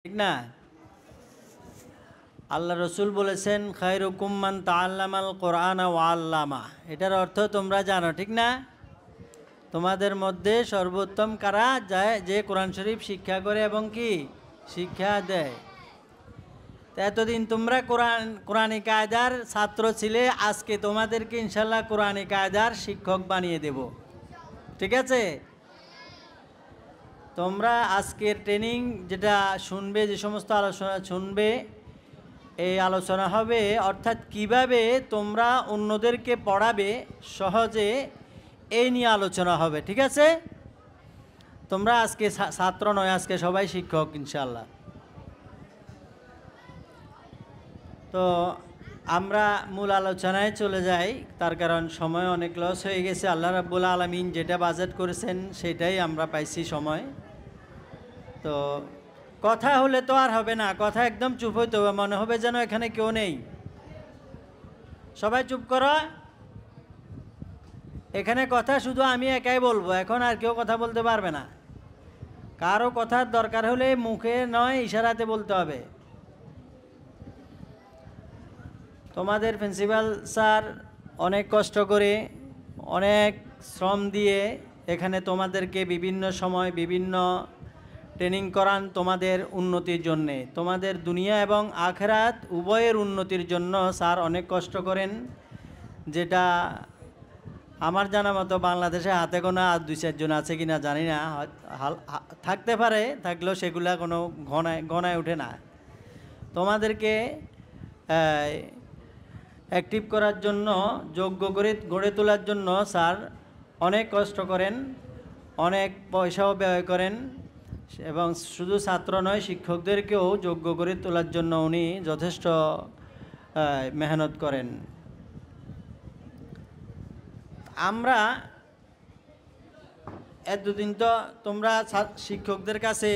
ঠিক না? আল্লাহ রসুল বলেছেন খায়রুকুম মান তাআল্লামাল কোরআন ওয়া আল্লামা। এটার অর্থ তোমরা জানো, ঠিক না? তোমাদের মধ্যে সর্বোত্তম কারা, যায় যে কোরআন শরীফ শিক্ষা করে এবং কি শিক্ষা দেয়। তো এতদিন তোমরা কোরআনী কায়দার ছাত্র ছিলে, আজকে তোমাদেরকে ইনশাল্লাহ কোরআনী কায়দার শিক্ষক বানিয়ে দেব। ঠিক আছে? তোমরা আজকের ট্রেনিং যেটা শুনবে, যে সমস্ত আলোচনা শুনবে, এই আলোচনা হবে অর্থাৎ কিভাবে তোমরা অন্যদেরকে পড়াবে সহজে, এই নিয়ে আলোচনা হবে। ঠিক আছে? তোমরা আজকে ছাত্র নয়, আজকে সবাই শিক্ষক ইনশাল্লাহ। তো আমরা মূল আলোচনায় চলে যাই, তার কারণ সময় অনেক লস হয়ে গেছে। আল্লাহ রাব্বুল আলামিন যেটা বাজেট করেছেন সেটাই আমরা পাইছি সময়। তো কথা হলে তো আর হবে না, কথা একদম চুপ হইতে হবে, মনে হবে যেন এখানে কেউ নেই। সবাই চুপ করো। এখানে কথা শুধু আমি একাই বলবো, এখন আর কেউ কথা বলতে পারবে না। কারো কথার দরকার হলে মুখে নয়, ইশারাতে বলতে হবে। তোমাদের প্রিন্সিপাল স্যার অনেক কষ্ট করে, অনেক শ্রম দিয়ে এখানে তোমাদেরকে বিভিন্ন সময় বিভিন্ন ট্রেনিং করান তোমাদের উন্নতির জন্যে, তোমাদের দুনিয়া এবং আখিরাত উভয়ের উন্নতির জন্য স্যার অনেক কষ্ট করেন, যেটা আমার জানা মতো বাংলাদেশে হাতে গোনা আর 2-4 জন আছে কিনা জানি না, থাকতে পারে, থাকলেও সেগুলা কোনো গণায় ওঠে না। তোমাদেরকে অ্যাক্টিভ করার জন্য, যোগ্য করে গড়ে তোলার জন্য স্যার অনেক কষ্ট করেন, অনেক পয়সাও ব্যয় করেন, এবং শুধু ছাত্র নয়, শিক্ষকদেরকেও যোগ্য করে তোলার জন্য উনি যথেষ্ট মেহনত করেন। আমরা এতদিন তো তোমরা শিক্ষকদের কাছে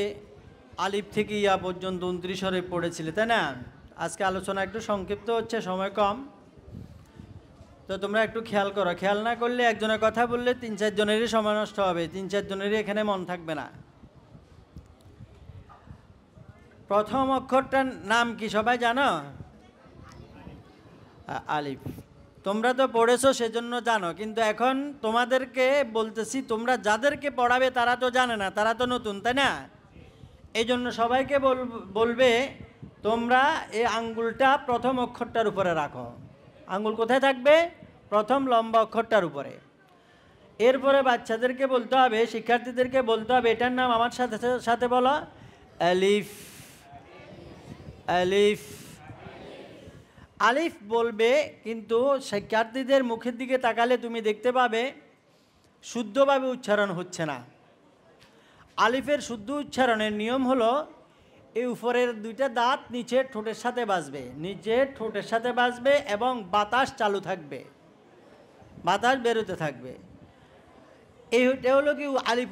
আলিফ থেকে ইয়া পর্যন্ত 29 শরীফ পড়েছিলে, তাই না? আজকে আলোচনা একটু সংক্ষিপ্ত হচ্ছে, সময় কম। তো তোমরা একটু খেয়াল করো, খেয়াল না করলে একজনের কথা বললে 3-4 জনেরই সময় নষ্ট হবে, 3-4 জনেরই এখানে মন থাকবে না। প্রথম অক্ষরটার নাম কি সবাই জানো? আলিফ। তোমরা তো পড়েছো সেজন্য জানো, কিন্তু এখন তোমাদেরকে বলতেছি, তোমরা যাদেরকে পড়াবে তারা তো জানে না, তারা তো নতুন, তাই না? এই জন্য সবাইকে বলবে তোমরা এই আঙ্গুলটা প্রথম অক্ষরটার উপরে রাখো। আঙ্গুল কোথায় থাকবে? প্রথম লম্বা অক্ষরটার উপরে। এরপরে বাচ্চাদেরকে বলতে হবে, শিক্ষার্থীদেরকে বলতে হবে, এটার নাম আমার সাথে সাথে বলো, আলিফ। আলিফ। আলিফ বলবে, কিন্তু শিক্ষার্থীদের মুখের দিকে তাকালে তুমি দেখতে পাবে শুদ্ধভাবে উচ্চারণ হচ্ছে না। আলিফের শুদ্ধ উচ্চারণের নিয়ম হলো, এই উপরের 2টা দাঁত নিচের ঠোঁটের সাথে বাজবে, নিচের ঠোঁটের সাথে বাজবে এবং বাতাস চালু থাকবে, বাতাস বেরোতে থাকবে। এইটা হলো কি আলিফ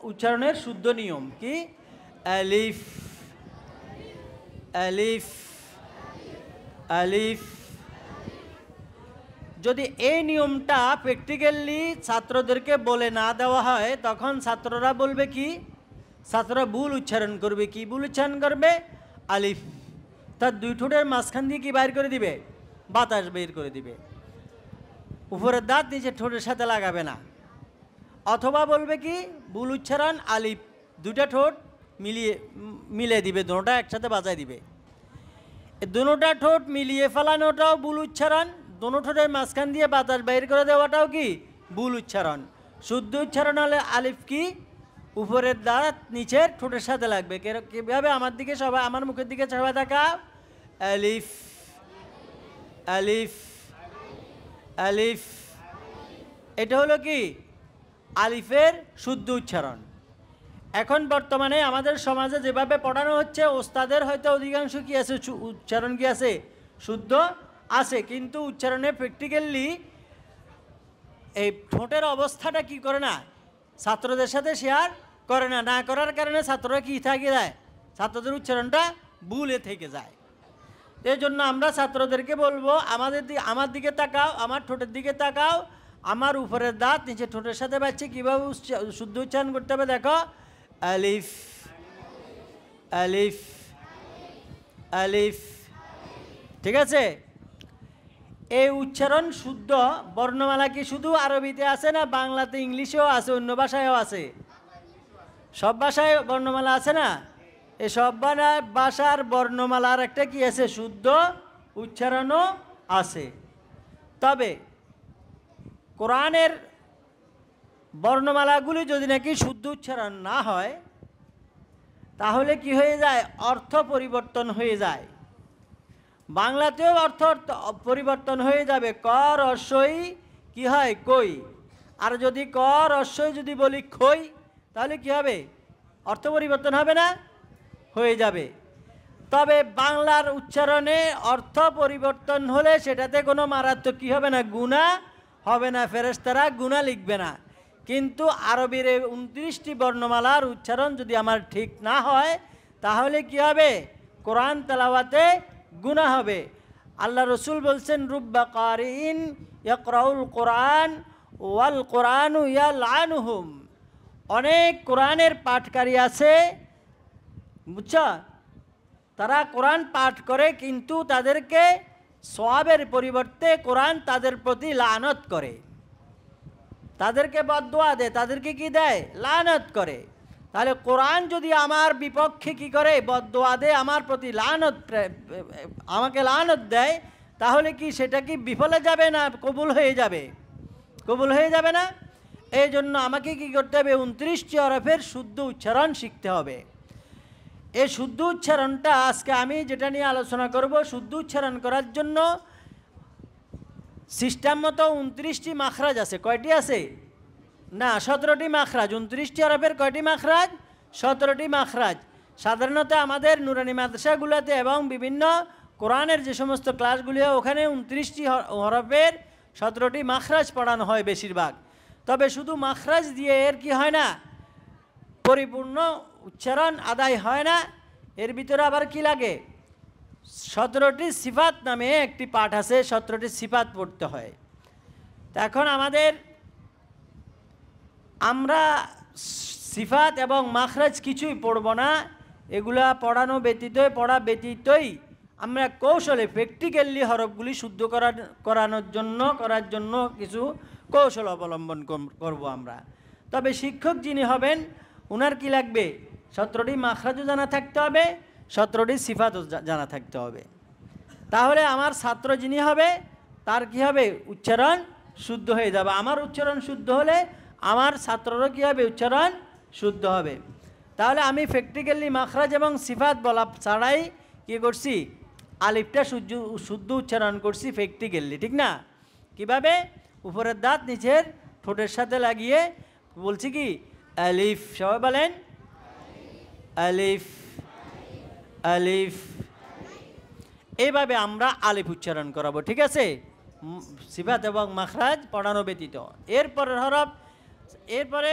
উচ্চারণের শুদ্ধ নিয়ম। কি? আলিফ, আলিফ, আলিফ। যদি এই নিয়মটা প্র্যাকটিক্যালি ছাত্রদেরকে বলে না দেওয়া হয়, তখন ছাত্ররা বলবে কি? ছাত্ররা ভুল উচ্চারণ করবে। কি ভুল উচ্চারণ করবে? আলিফ। তার 2 ঠোঁটের মাঝখান দিয়ে কি বাইর করে দিবে? বাতাস বের করে দিবে। উপরের দাঁত নিচের ঠোঁটের সাথে লাগাবে না। অথবা বলবে কি? ভুল উচ্চারণ আলিফ, 2টা ঠোঁট মিলিয়ে দিবে, দুটোটা একসাথে বাজায় দিবে। দুটোটা ঠোঁট মিলিয়ে ফেলানোটাও ভুল উচ্চারণ, দুটো ঠোঁটের মাঝখান দিয়ে বাতাস বাইর করে দেওয়াটাও কি? ভুল উচ্চারণ। শুদ্ধ উচ্চারণ হলে আলিফ কি? উপরের দাঁত নিচের ঠোঁটের সাথে লাগবে। কীভাবে? আমার দিকে সবাই, আমার মুখের দিকে সবাই তাকাও। আলিফ, আলিফ, আলিফ। এটা হলো কি? আলিফের শুদ্ধ উচ্চারণ। এখন বর্তমানে আমাদের সমাজে যেভাবে পড়ানো হচ্ছে, ওস্তাদের হয়তো অধিকাংশ কি আছে, উচ্চারণ কি আছে? শুদ্ধ আছে, কিন্তু উচ্চারণে প্র্যাকটিক্যালি এই ঠোঁটের অবস্থাটা কি করে না, ছাত্রদের সাথে শেয়ার করে না। না করার কারণে ছাত্ররা কি থাকে যায়? ছাত্রদের উচ্চারণটা ভুলে থেকে যায়। এই জন্য আমরা ছাত্রদেরকে বলবো, আমার দিকে তাকাও, আমার ঠোঁটের দিকে তাকাও, আমার উপরের দাঁত নিচে ঠোঁটের সাথে বাজছে, কীভাবে শুদ্ধ উচ্চারণ করতে হবে দেখো। আলিফ, আলিফ আলিফ। ঠিক আছে? এই উচ্চারণ শুদ্ধ বর্ণমালা কি শুধু আরবিতে আছে না বাংলাতে ইংলিশেও আছে, অন্য ভাষায়ও আছে? সব ভাষায় বর্ণমালা আছে না? এই সব ভাষার বর্ণমালার একটা কি আছে? শুদ্ধ উচ্চারণও আছে। তবে কোরআনের বর্ণমালাগুলি যদি নাকি শুদ্ধ উচ্চারণ না হয় তাহলে কি হয়ে যায়? অর্থ পরিবর্তন হয়ে যায়। বাংলাতেও অর্থ পরিবর্তন হয়ে যাবে। ক রস্বই কি হয়? কই। আর যদি ক রস্বই যদি বলি খই তাহলে কি হবে? অর্থ পরিবর্তন হবে না? হয়ে যাবে। তবে বাংলার উচ্চারণে অর্থ পরিবর্তন হলে সেটাতে কোনো মারাত্মক কি হবে না? গুনাহ হবে না, ফেরেশতারা গুনাহ লিখবে না। কিন্তু আরবির 29টি বর্ণমালার উচ্চারণ যদি আমার ঠিক না হয় তাহলে কি হবে? কোরআন তেলাওয়াতে গুনাহ হবে। আল্লাহ রসুল বলছেন রুব্বা কারিন ইয়াকরাউল কোরআন ওয়াল কোরআনু ইয়ালআনুহুম। অনেক কোরআনের পাঠকারী আছে, বুঝছো, তারা কোরআন পাঠ করে কিন্তু তাদেরকে সওয়াবের পরিবর্তে কোরআন তাদের প্রতি লানত করে, তাদেরকে বদদুয়া দেয়, তাদেরকে কি দেয়? লানত করে। তাহলে কোরআন যদি আমার বিপক্ষে কি করে? বদদুয়া দেয়, আমার প্রতি লানত, আমাকে লানত দেয়, তাহলে কি সেটা কি বিফলে যাবে না কবুল হয়ে যাবে? কবুল হয়ে যাবে না? এই জন্য আমাকে কি করতে হবে? 29টি হরফের শুদ্ধ উচ্চারণ শিখতে হবে। এই শুদ্ধ উচ্চারণটা আজকে আমি যেটা নিয়ে আলোচনা করব, শুদ্ধ উচ্চারণ করার জন্য সিস্টেম মতো 29টি মাখরাজ আছে। কয়টি আছে? না, 17টি মাখরাজ। 29টি হরফের কয়টি মাখরাজ? 17টি মাখরাজ। সাধারণত আমাদের নুরানি মাদ্রাসাগুলোতে এবং বিভিন্ন কোরআনের যে সমস্ত ক্লাসগুলি হয় ওখানে 29টি হরফের 17টি মাখরাজ পড়ানো হয় বেশিরভাগ। তবে শুধু মাখরাজ দিয়ে এর কি হয় না? পরিপূর্ণ উচ্চারণ আদায় হয় না। এর ভিতরে আবার কি লাগে? 17টি সিফাত নামে একটি পাঠ আছে, 17টি সিফাত পড়তে হয়। তো এখন আমরা সিফাত এবং মাখরাজ কিছুই পড়ব না, এগুলা পড়ানো ব্যতীতই, পড়া ব্যতীতই আমরা কৌশলে প্র্যাকটিক্যালি হরফগুলি শুদ্ধ করার জন্য কিছু কৌশল অবলম্বন করব আমরা। তবে শিক্ষক যিনি হবেন ওনার কি লাগবে? 17টি মাখরাজও জানা থাকতে হবে, 17টি সিফাতও জানা থাকতে হবে। তাহলে আমার ছাত্র যিনি হবে তার কি হবে? উচ্চারণ শুদ্ধ হয়ে যাবে। আমার উচ্চারণ শুদ্ধ হলে আমার ছাত্ররও কী হবে? উচ্চারণ শুদ্ধ হবে। তাহলে আমি প্র্যাকটিক্যালি মাখরাজ এবং সিফাত বলা ছাড়াই কী করছি? আলিফটা শুদ্ধ উচ্চারণ করছি প্র্যাকটিক্যালি, ঠিক না? কিভাবে? উপরের দাঁত নিচের ঠোঁটের সাথে লাগিয়ে বলছি কি? আলিফ। সবাই বলেন আলিফ আলিফ। এইভাবে আমরা আলিফ উচ্চারণ করাবো, ঠিক আছে? সিফাত এবং মাখরাজ পড়ানো ব্যতীত। এরপরে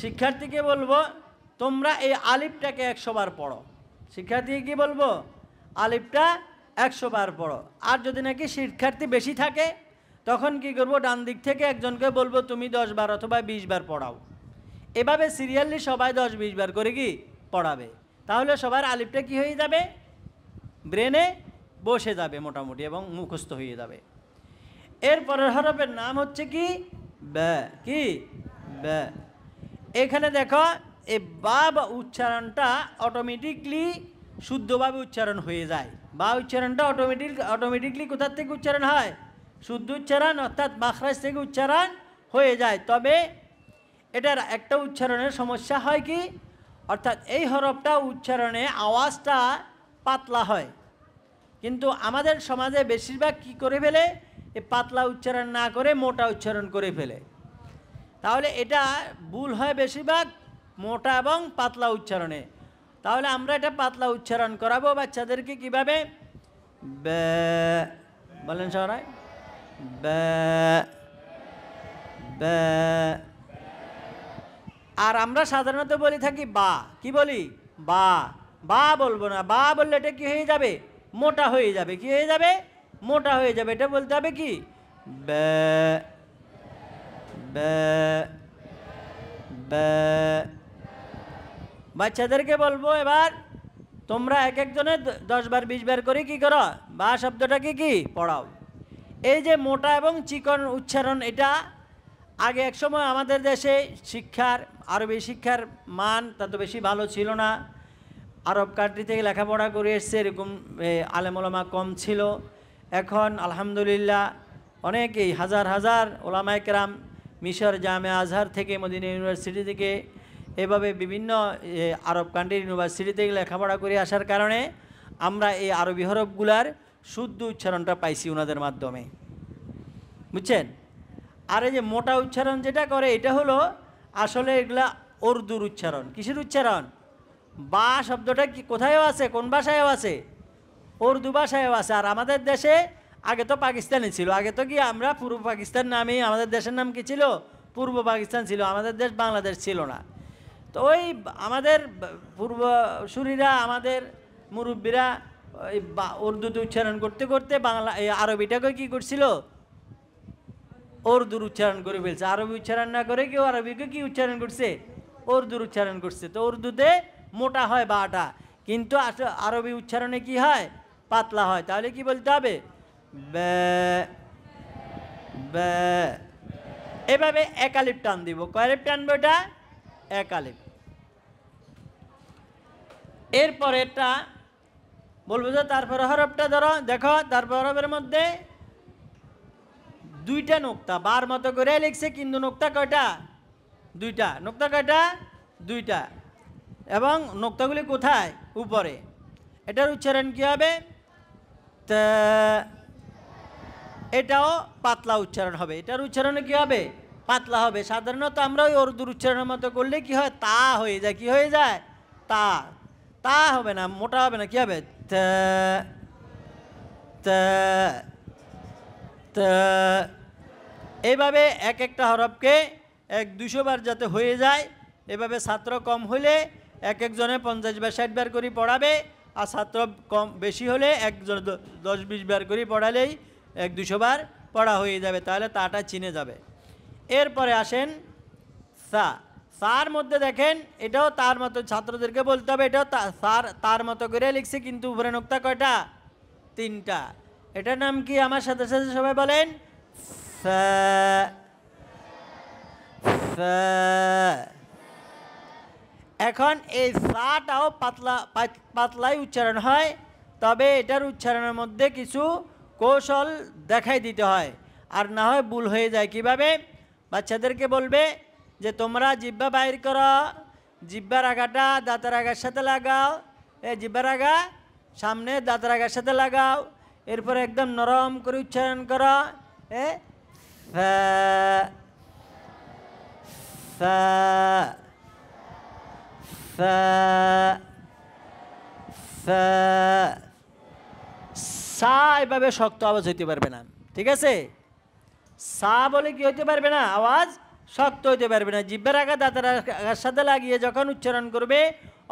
শিক্ষার্থীকে বলবো তোমরা এই আলিফটাকে 100 বার পড়ো। শিক্ষার্থীকে কি বলবো? আলিফটা 100 বার পড়ো। আর যদি নাকি শিক্ষার্থী বেশি থাকে তখন কি করব? ডান দিক থেকে একজনকে বলবো তুমি 10 বার অথবা 20 বার পড়াও। এভাবে সিরিয়ালি সবাই 10-20 বার করে কি পড়াবে। তাহলে সবার আলিফটা কি হয়ে যাবে? ব্রেনে বসে যাবে মোটামুটি এবং মুখস্থ হয়ে যাবে। এরপরের হরফের নাম হচ্ছে কি? ব্যা। কি? ব্যা। এখানে দেখো এই বা উচ্চারণটা অটোমেটিকলি শুদ্ধভাবে উচ্চারণ হয়ে যায়। বা উচ্চারণটা অটোমেটিকলি কোথার থেকে উচ্চারণ হয়? শুদ্ধ উচ্চারণ অর্থাৎ মাখরাজ থেকে উচ্চারণ হয়ে যায়। তবে এটার একটা উচ্চারণের সমস্যা হয় কি? অর্থাৎ এই হরফটা উচ্চারণে আওয়াজটা পাতলা হয়, কিন্তু আমাদের সমাজে বেশিরভাগ কি করে ফেলে? এই পাতলা উচ্চারণ না করে মোটা উচ্চারণ করে ফেলে। তাহলে এটা ভুল হয় বেশিরভাগ মোটা এবং পাতলা উচ্চারণে। তাহলে আমরা এটা পাতলা উচ্চারণ করাবো বাচ্চাদেরকে। কিভাবে? ব্যা। বলেন সবাই ব্যা ব্যা। আর আমরা সাধারণত বলি থাকি বা। কি বলি? বা। বা বলবো না। বা বললে এটা কি হয়ে যাবে? মোটা হয়ে যাবে। কি হয়ে যাবে? মোটা হয়ে যাবে। এটা বলতে হবে কি? ব্যা ব্যা ব্যা। বাচ্চাদেরকে বলবো এবার তোমরা এক একজনে 10 বার 20 বার করে কি করো, বা শব্দটাকে কি পড়াও। এই যে মোটা এবং চিকন উচ্চারণ, এটা আগে এক সময় আমাদের দেশে শিক্ষার, আরবি শিক্ষার মান তত বেশি ভালো ছিল না। আরব কান্ট্রি থেকে লেখাপড়া করে এসছে, এরকম আলেম ওলামা কম ছিল। এখন আলহামদুলিল্লাহ অনেকেই হাজার হাজার ওলামায়ে কেরাম মিশর জামে আজহার থেকে, মদিনা ইউনিভার্সিটি থেকে, এভাবে বিভিন্ন আরব কান্ট্রির ইউনিভার্সিটি থেকে লেখাপড়া করে আসার কারণে আমরা এই আরবি হরফগুলার শুদ্ধ উচ্চারণটা পাইছি ওনাদের মাধ্যমে, বুঝছেন। আর এই যে মোটা উচ্চারণ যেটা করে, এটা হলো আসলে এগুলা উর্দুর উচ্চারণ। কিসের উচ্চারণ? বা শব্দটা কি কোথায়ও আছে, কোন ভাষায়ও আছে? উর্দু ভাষায়ও আছে। আর আমাদের দেশে আগে তো পাকিস্তানি ছিল, আগে তো কি আমরা পূর্ব পাকিস্তান নামেই, আমাদের দেশের নাম কি ছিল? পূর্ব পাকিস্তান ছিল, আমাদের দেশ বাংলাদেশ ছিল না। তো ওই আমাদের পূর্বসূরীরা, আমাদের মুরব্বীরা ওই উর্দুতে উচ্চারণ করতে করতে বাংলা এই আরবিটাকে কী করছিল? উর্দুর উচ্চারণ করে ফেলছে। আরবি উচ্চারণ না করে কেউ আরবিকে কি উচ্চারণ করছে? উর্দুর উচ্চারণ করছে। তো উর্দুতে মোটা হয় বাটা, কিন্তু আরবি উচ্চারণে কি হয়? পাতলা হয়। তাহলে কি বলতে হবে? এভাবে এক আলিফ টান দিব। কয় আলিফ টানবো? এটা এক আলিফ। এরপরেরটা বলবো যে তারপরে হরফটা ধরো, দেখো তারপর হরফের মধ্যে দুইটা নোক্তা বার মতো করে লিখছে, কিন্তু নোক্তা কয়টা? দুইটা। নোক্তা কয়টা? দুইটা। এবং নোক্তাগুলি কোথায়? উপরে। এটার উচ্চারণ কি হবে? এটাও পাতলা উচ্চারণ হবে। এটার উচ্চারণে কি হবে? পাতলা হবে। সাধারণত আমরা ওই উর্দুর উচ্চারণের মতো করলে কি হয়? তা হয়ে যায়। কি হয়ে যায়? তা। তা হবে না, মোটা হবে না। কি হবে? এইভাবে এক একটা হরফকে 100-200 বার যাতে হয়ে যায়, এভাবে ছাত্র কম হলে এক একজনে 50 বার 60 বার করে পড়াবে, আর ছাত্র কম বেশি হলে একজন 10-20 বার করে পড়ালেই 100-200 বার পড়া হয়ে যাবে। তাহলে তাটা চিনে যাবে। এরপরে আসেন সা। সার মধ্যে দেখেন, এটাও তার মতো ছাত্রদেরকে বলতে হবে, এটাও তার মতো করে লিখছে, কিন্তু উপরে নোক্তা কয়টা? 3টা। এটার নাম কি? আমার সাথে সাথে সবাই বলেন। এখন এই সাটাও পাতলাই উচ্চারণ হয়, তবে এটার উচ্চারণের মধ্যে কিছু কৌশল দেখাই দিতে হয়, আর না হয় ভুল হয়ে যায়। কিভাবে? বাচ্চাদেরকে বলবে যে তোমরা জিহ্বা বাইর করো, জিহ্বার আগাটা দাঁতের আগার সাথে লাগাও, জিহ্বার আগা সামনে দাঁতের আগার সাথে লাগাও, এরপরে একদম নরম করে উচ্চারণ করো। সা এভাবে শক্ত আওয়াজ হইতে পারবে না, ঠিক আছে? সা বলে কি হইতে পারবে না? আওয়াজ শক্ত হইতে পারবে না। জিহ্বার আগা দাঁতের আগার সাথে লাগিয়ে যখন উচ্চারণ করবে,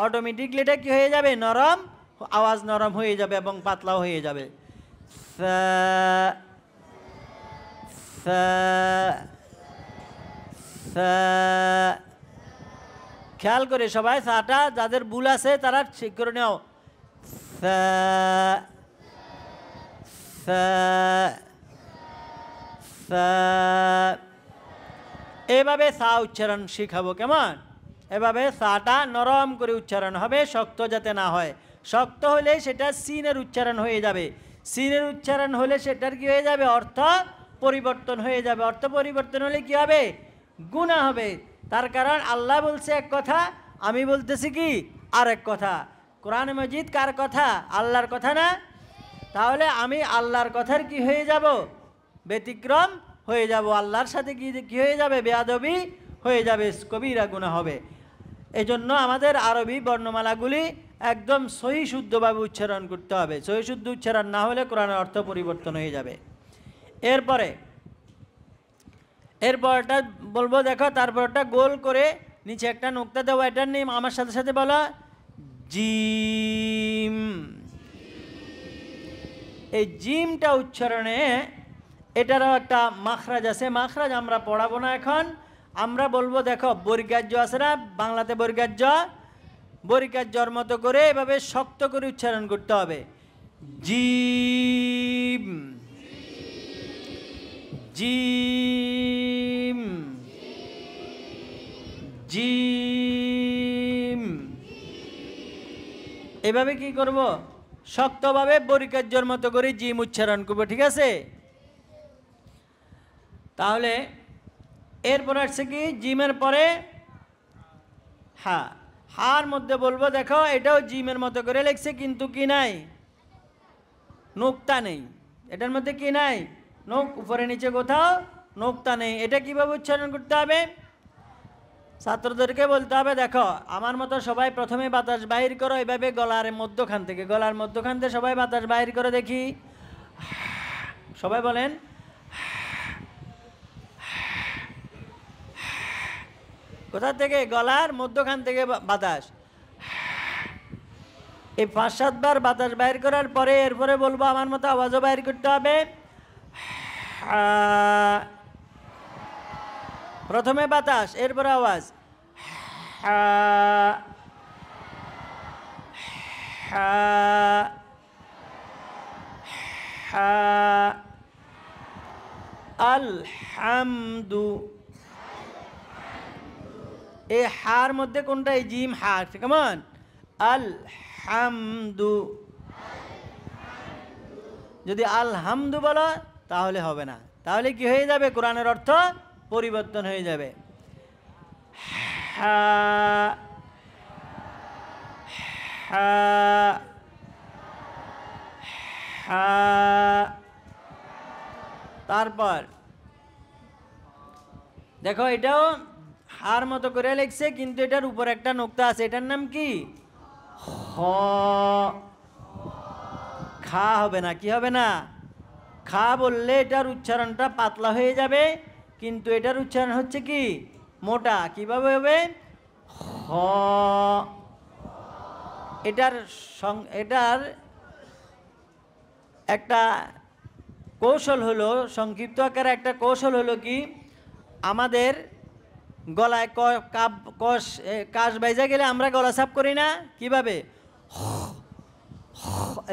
অটোমেটিকলি এটা কি হয়ে যাবে? নরম আওয়াজ, নরম হয়ে যাবে এবং পাতলাও হয়ে যাবে। খেয়াল করে সবাই সাটা, যাদের ভুল আছে তারা ঠিক করে নাও। এভাবে সা উচ্চারণ শিখাবো। কেমন? এভাবে সাটা নরম করে উচ্চারণ হবে, শক্ত যাতে না হয়। শক্ত হলে সেটা সিনের উচ্চারণ হয়ে যাবে। সিনের উচ্চারণ হলে সেটার কি হয়ে যাবে? অর্থ পরিবর্তন হয়ে যাবে। অর্থ পরিবর্তন হলে কি হবে? গুনাহ হবে। তার কারণ আল্লাহ বলছে এক কথা, আমি বলতেছি কি আর এক কথা। কোরআন মজিদ কার কথা? আল্লাহর কথা না? তাহলে আমি আল্লাহর কথার কি হয়ে যাব? ব্যতিক্রম হয়ে যাব। আল্লাহর সাথে কি হয়ে যাবে? বেয়াদবি হয়ে যাবে, কবিরা গুনাহ হবে। এজন্য আমাদের আরবি বর্ণমালাগুলি একদম সহি শুদ্ধভাবে উচ্চারণ করতে হবে। সহি শুদ্ধ উচ্চারণ না হলে কোরআনের অর্থ পরিবর্তন হয়ে যাবে। এরপরটা বলবো, দেখো তারপরটা গোল করে নিচে একটা নোক্তা দেবো। এটার নেম আমার সাথে সাথে বলো, জিম। এই জিমটা উচ্চারণে এটারও একটা মাখরাজ আছে। মাখরাজ আমরা পড়াবো না এখন, আমরা বলবো, দেখো বর্গাজ্য আছে না বাংলাতে? বর্গাজ্য বরিকার মতো করে এভাবে শক্ত করে উচ্চারণ করতে হবে। জিম জিম জিম, এভাবে কি করব? শক্তভাবে বরিকার মতো করে জিম উচ্চারণ করব, ঠিক আছে? তাহলে এরপর আসছে কি জিমের পরে হা, হার মধ্যে বলবো দেখো এটাও জিমের মতো করে লিখছে, কিন্তু কি নাই? নোক্তা নেই। এটার মধ্যে কি নাই? নোক, উপরে নিচে কোথাও নোক্তা নেই। এটা কিভাবে উচ্চারণ করতে হবে? ছাত্রদেরকে বলতে হবে দেখো আমার মতো সবাই প্রথমে বাতাস বাহির করো, এভাবে গলার মধ্যখান থেকে, গলার মধ্যখান থেকে সবাই বাতাস বাহির করে দেখি। সবাই বলেন। কোথা থেকে? গলার মধ্যখান থেকে বাতাস। এই 5-7 বার বাতাস বাইর করার পরে এরপরে বলবো আমার মতো আওয়াজও বাইর করতে হবে। প্রথমে বাতাস, এরপরে আওয়াজ। আলহামদু, এই হার মধ্যে কোনটা? এই জিম হা, কেমন? আলহামদু। যদি আলহামদু বলো তাহলে হবে না, তাহলে কি হয়ে যাবে? কোরআনের অর্থ পরিবর্তন হয়ে যাবে। হা হা হা, তারপর দেখো এটাও হার মতো করে লিখছে, কিন্তু এটার উপর একটা নোক্তা আছে, এটার নাম কি? খ। খা হবে না, কি হবে না? খা বললে এটার উচ্চারণটা পাতলা হয়ে যাবে, কিন্তু এটার উচ্চারণ হচ্ছে কি? মোটা। কিভাবে হবে? খ। এটার একটা কৌশল হলো, সংক্ষিপ্ত আকারে একটা কৌশল হলো কি, আমাদের গলায় কাশ বাইজা গেলে আমরা গলা সাফ করি না? কিভাবে?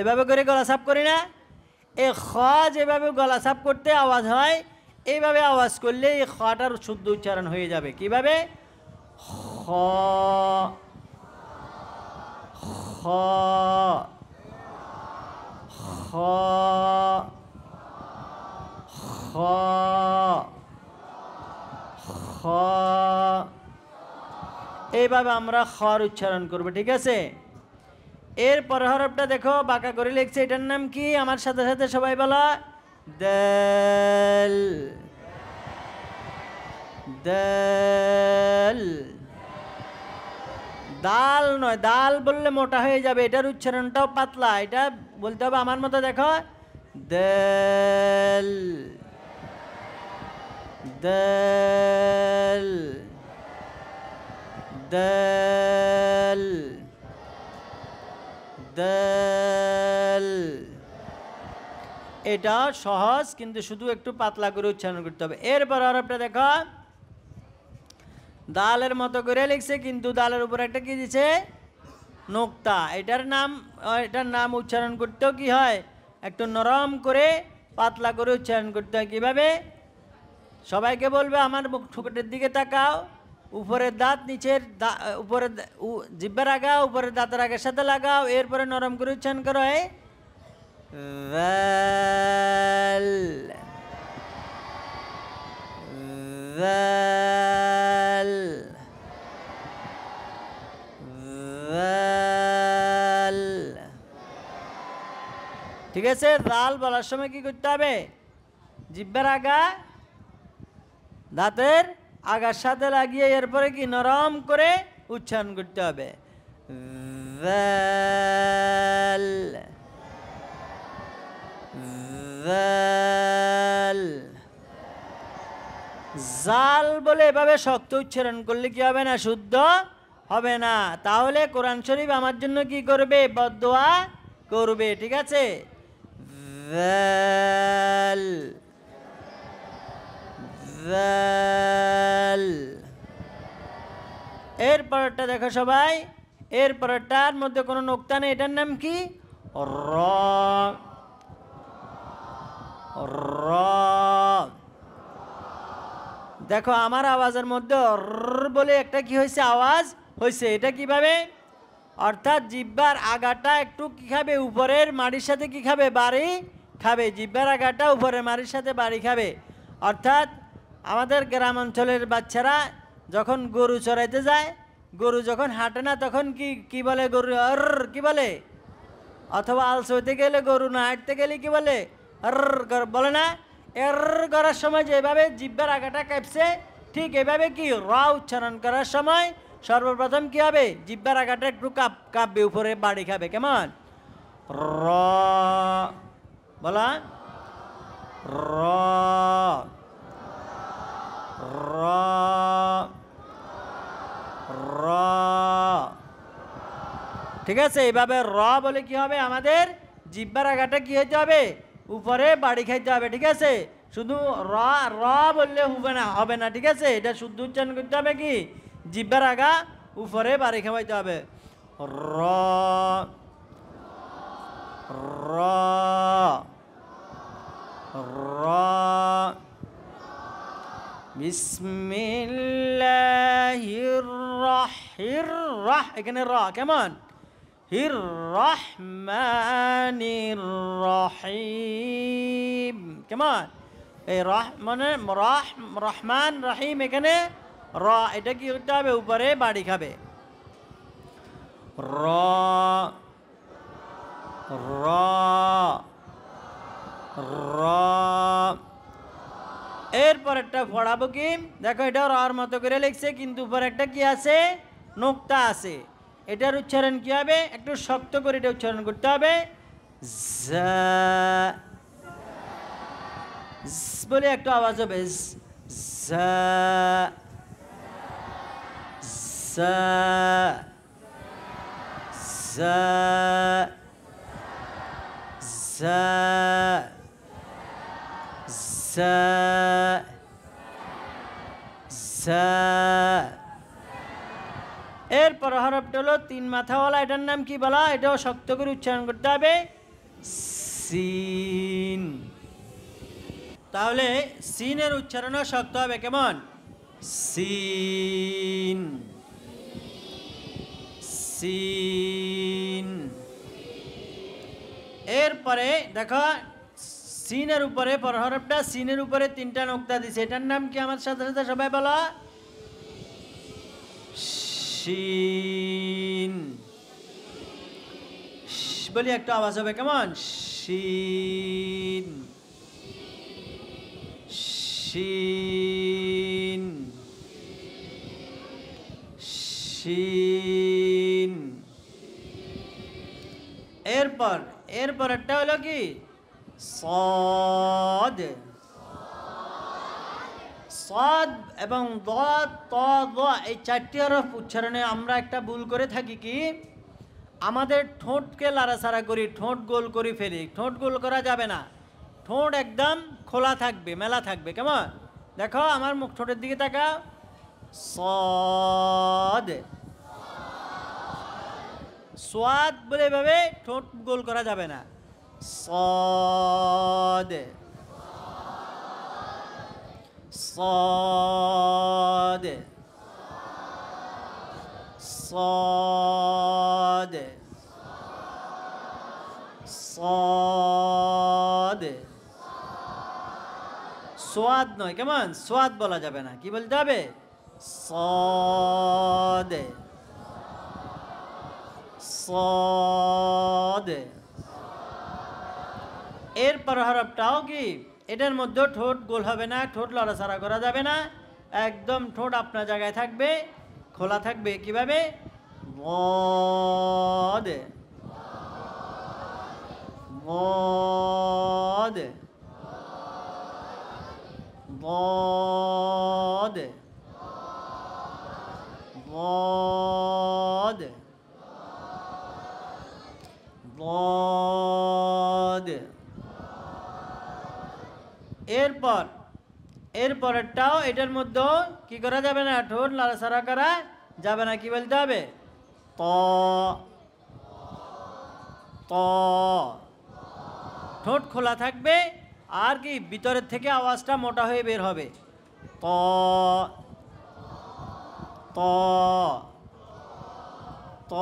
এভাবে করে গলা সাফ করি না? এই খ যেভাবে গলা সাফ করতে আওয়াজ হয়, এইভাবে আওয়াজ করলে এই খটার শুদ্ধ উচ্চারণ হয়ে যাবে। কিভাবে? খ খ খ খ খ, এইভাবে আমরা খর উচ্চারণ করব, ঠিক আছে? এরপর হরফটা দেখো বাঁকা করে লিখছে, এটার নাম কি? আমার সাথে সাথে সবাই বলা। দাল দাল, দাল নয়, দাল বললে মোটা হয়ে যাবে, এটার উচ্চারণটাও পাতলা, এটা বলতে হবে আমার মতো দেখো। দাল দাল দাল দাল, এটা সহজ, কিন্তু শুধু একটু পাতলা করে উচ্চারণ করতে হবে। এরপর হরফটা দেখো দালের মতো করে লিখছে, কিন্তু দালের উপর একটা কি দিছে? নোক্তা। এটার নাম উচ্চারণ করতেও কি হয়? একটু নরম করে পাতলা করে উচ্চারণ করতে হয়। কিভাবে? সবাইকে বলবে আমার মুখ ঠোঁটের দিকে তাকাও, উপরের দাঁত নিচের উপরে জিহ্বার আগাও, উপরের দাঁতের আগের সাথে লাগাও, এরপরে নরম করে উচ্চারণ করো। ভ্যাল ভ্যাল ভ্যাল, ঠিক আছে? রাল বলার সময় কি করতে হবে? জিহ্বার আগা দাঁতের আগার সাথে লাগিয়ে এরপরে কি নরম করে উচ্চারণ করতে হবে। ভ্যাল ভ্যাল, জাল বলে এভাবে শক্ত উচ্চারণ করলে কি হবে না? শুদ্ধ হবে না। তাহলে কোরআন শরীফ আমার জন্য কি করবে? বদদোয়া করবে, ঠিক আছে? ভ্যাল ভ্যাল, এরপরটা দেখো সবাই, এরপরেরটার মধ্যে কোনো নোক্তা নেই, এটার নাম কি? র। র। দেখো আমার আওয়াজের মধ্যে বলে একটা কি হয়েছে, আওয়াজ হয়েছে। এটা কিভাবে? অর্থাৎ জিহ্বার আগাটা একটু কি খাবে, উপরের মাড়ির সাথে কি খাবে, বাড়ি খাবে। জিহ্বার আগাটা উপরের মাড়ির সাথে বাড়ি খাবে। অর্থাৎ আমাদের গ্রাম অঞ্চলের বাচ্চারা যখন গরু চড়াইতে যায়, গরু যখন হাঁটে না তখন কি কি বলে, গরু কি বলে। অথবা আল সইতে গেলে, গরু না হাঁটতে গেলে কি বলে, বলে না। করার সময় যেভাবে জিহ্বার আগাটা কাঁপছে, ঠিক এভাবে কি র উচ্চারণ করার সময় সর্বপ্রথম কি হবে, জিহ্বার আগাটা একটু কাঁপবে, উপরে বাড়ি খাবে। কেমন? র। বলা র। র। র। ঠিক আছে, এইভাবে র বলে কি হবে, আমাদের জিহ্বার আগাটা কি হইতে হবে, উপরে বাড়ি খাইতে হবে। ঠিক আছে, শুধু র র বললে হবে না। ঠিক আছে, এটা শুদ্ধ উচ্চারণ করতে হবে কি, জিহ্বার আগা উপরে বাড়ি খাওয়াইতে হবে। র। র। র। বিসমিল্লাহির এখানে র কেমন, হির রহমানির রহিম। কেমন? এই মানে রহমান রহিম, এখানে র, এটা কি করতে হবে, উপরে বাড়ি খাবে। র। র। র। এরপর একটা পড়াবো কি, দেখো এটা রর মতো করে লিখছে, কিন্তু উপরে একটা কি আছে, নোক্তা আছে। এটার উচ্চারণ কি হবে, একটু শক্ত করে এটা উচ্চারণ করতে হবে। বলে একটু আওয়াজ হবে, এরপর হরফটা হলো 3 মাথাওয়ালা, এটার নাম কি বলা, এটাও শক্ত করে উচ্চারণ করতে হবে, সিন। তাহলে সিনের উচ্চারণও শক্ত হবে। কেমন? সিন। সিন। এরপরে দেখো সিনের উপরে, পর হরফটা সিনের উপরে 3টা নোক্তা দিছে, এটার নাম কি, আমার সাথে সাথে সবাই বলো, শিন। বলি একটু আওয়াজ হবে। কেমন? শিন। শিন। শিন। এরপর একটা হলো কি, সদ। সদ এবং দ, ত, দ, এই 4টি হরফ উচ্চারণে আমরা একটা ভুল করে থাকি কি, আমাদের ঠোঁটকে লাড়াচাড়া করি, ঠোঁট গোল করে ফেলি। ঠোঁট গোল করা যাবে না, ঠোঁট একদম খোলা থাকবে, মেলা থাকবে। কেমন? দেখো আমার মুখ, ঠোঁটের দিকে তাকাও, সদ। সোয়াদ বলে এভাবে ঠোঁট গোল করা যাবে না, সদ। صاد صاد صاد সোয়াদ নয়। কেমন? সোয়াদ বলা যাবে না, কি বলতে হবে, صاد صاد। এরপর হরফটাও কি, এটার মধ্যে ঠোঁট গোল হবে না, ঠোঁট লড়াচড়া করা যাবে না, একদম ঠোঁট আপনার জায়গায় থাকবে, খোলা থাকবে। কিভাবে? বদ। বদ। বদ। বদ। বদ। এরপরেরটাও এটার মধ্যে কি করা যাবে না, ঠোঁট নাড়াচাড়া করা যাবে না, কি বলতে হবে, ত ত ঠোঁট খোলা থাকবে আর কি ভিতরের থেকে আওয়াজটা মোটা হয়ে বের হবে ত ত ত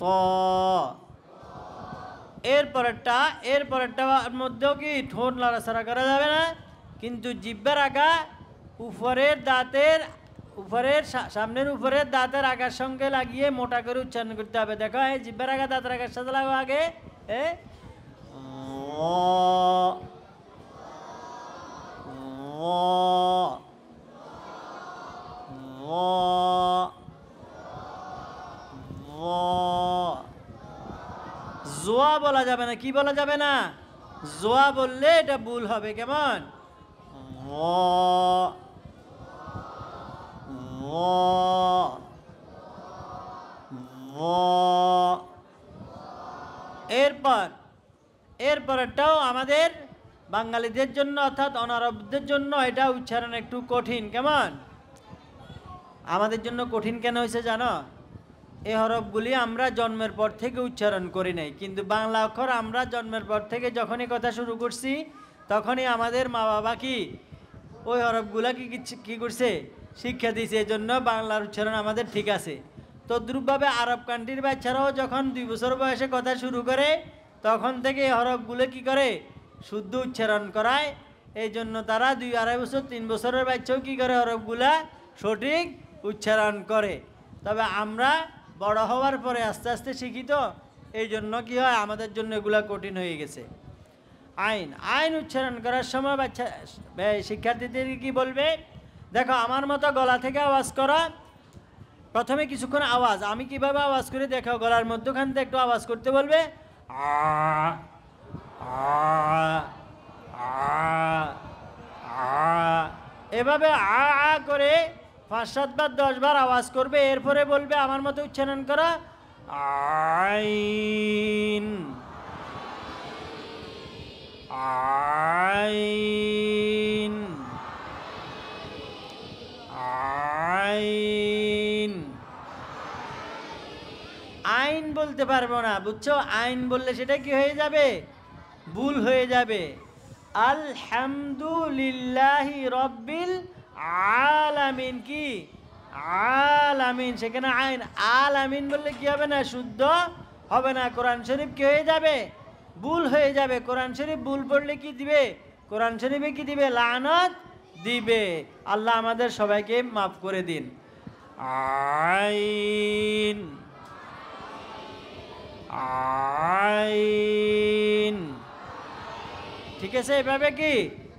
ত এরপরেরটার মধ্যেও কি ঠোঁট নাড়াচাড়া করা যাবে না, কিন্তু জিহ্বার আগা সামনের উপরের দাঁতের আগার সঙ্গে লাগিয়ে মোটা করে উচ্চারণ করতে হবে। দেখো এই জিহ্বার আগা দাঁতের আগার সাথে লাগো আগে জোয়া বলা যাবে না। কি বলা যাবে না? জোয়া বললে এটা ভুল হবে। কেমন? এরপরটাও আমাদের বাঙালিদের জন্য অর্থাৎ অনারবদের জন্য এটা উচ্চারণ একটু কঠিন। কেমন? আমাদের জন্য কঠিন কেন হয়েছে জানো? এই হরফগুলি আমরা জন্মের পর থেকে উচ্চারণ করি নাই, কিন্তু বাংলা অক্ষর আমরা জন্মের পর থেকে যখনই কথা শুরু করছি তখনই আমাদের মা বাবা কি ওই হরফগুলা কি করছে? শিক্ষা দিয়েছে। এই জন্য বাংলার উচ্চারণ আমাদের ঠিক আছে। তদ্রূপভাবে আরব কান্ট্রির বাচ্চারাও যখন 2 বছর বয়সে কথা শুরু করে তখন থেকে এই হরফগুলো কি করে? শুদ্ধ উচ্চারণ করায়। এই জন্য তারা 2-2.5 বছর 3 বছরের বাচ্চাও কি করে? হরফগুলা সঠিক উচ্চারণ করে। তবে আমরা বড় হওয়ার পরে আস্তে আস্তে শিখি, তো এই জন্য কি হয় আমাদের জন্য এগুলা কঠিন হয়ে গেছে। আইন উচ্চারণ করার সময় বাচ্চা শিক্ষার্থীদেরকে কি বলবে? দেখো আমার মতো গলা থেকে আওয়াজ করা। প্রথমে কিছুক্ষণ আওয়াজ, আমি কিভাবে আওয়াজ করে দেখো, গলার মধ্যখান থেকে একটু আওয়াজ করতে বলবে। এভাবে করে 5-7 বার 10 বার আওয়াজ করবে। এরপরে বলবে আমার মতো উচ্চারণ করা আইন আইন আইন। আইন বলতে পারবো না, বুঝছো? আইন বললে সেটা কি হয়ে যাবে? ভুল হয়ে যাবে। আলহামদুলিল্লাহি রব্বিল আলামিন। কি আলামিন? সেখানে আইন। আলামিন বললে কি হবে না? শুদ্ধ হবে না। কোরআন শরীফ কি হয়ে যাবে? ভুল হয়ে যাবে। কোরআন শরীফ ভুল পড়লে কি দিবে? কোরআন শরীফে কি দিবে? লানত দিবে। আল্লাহ আমাদের সবাইকে মাফ করে দিন। আইন আইন। ঠিক আছে? এভাবে কি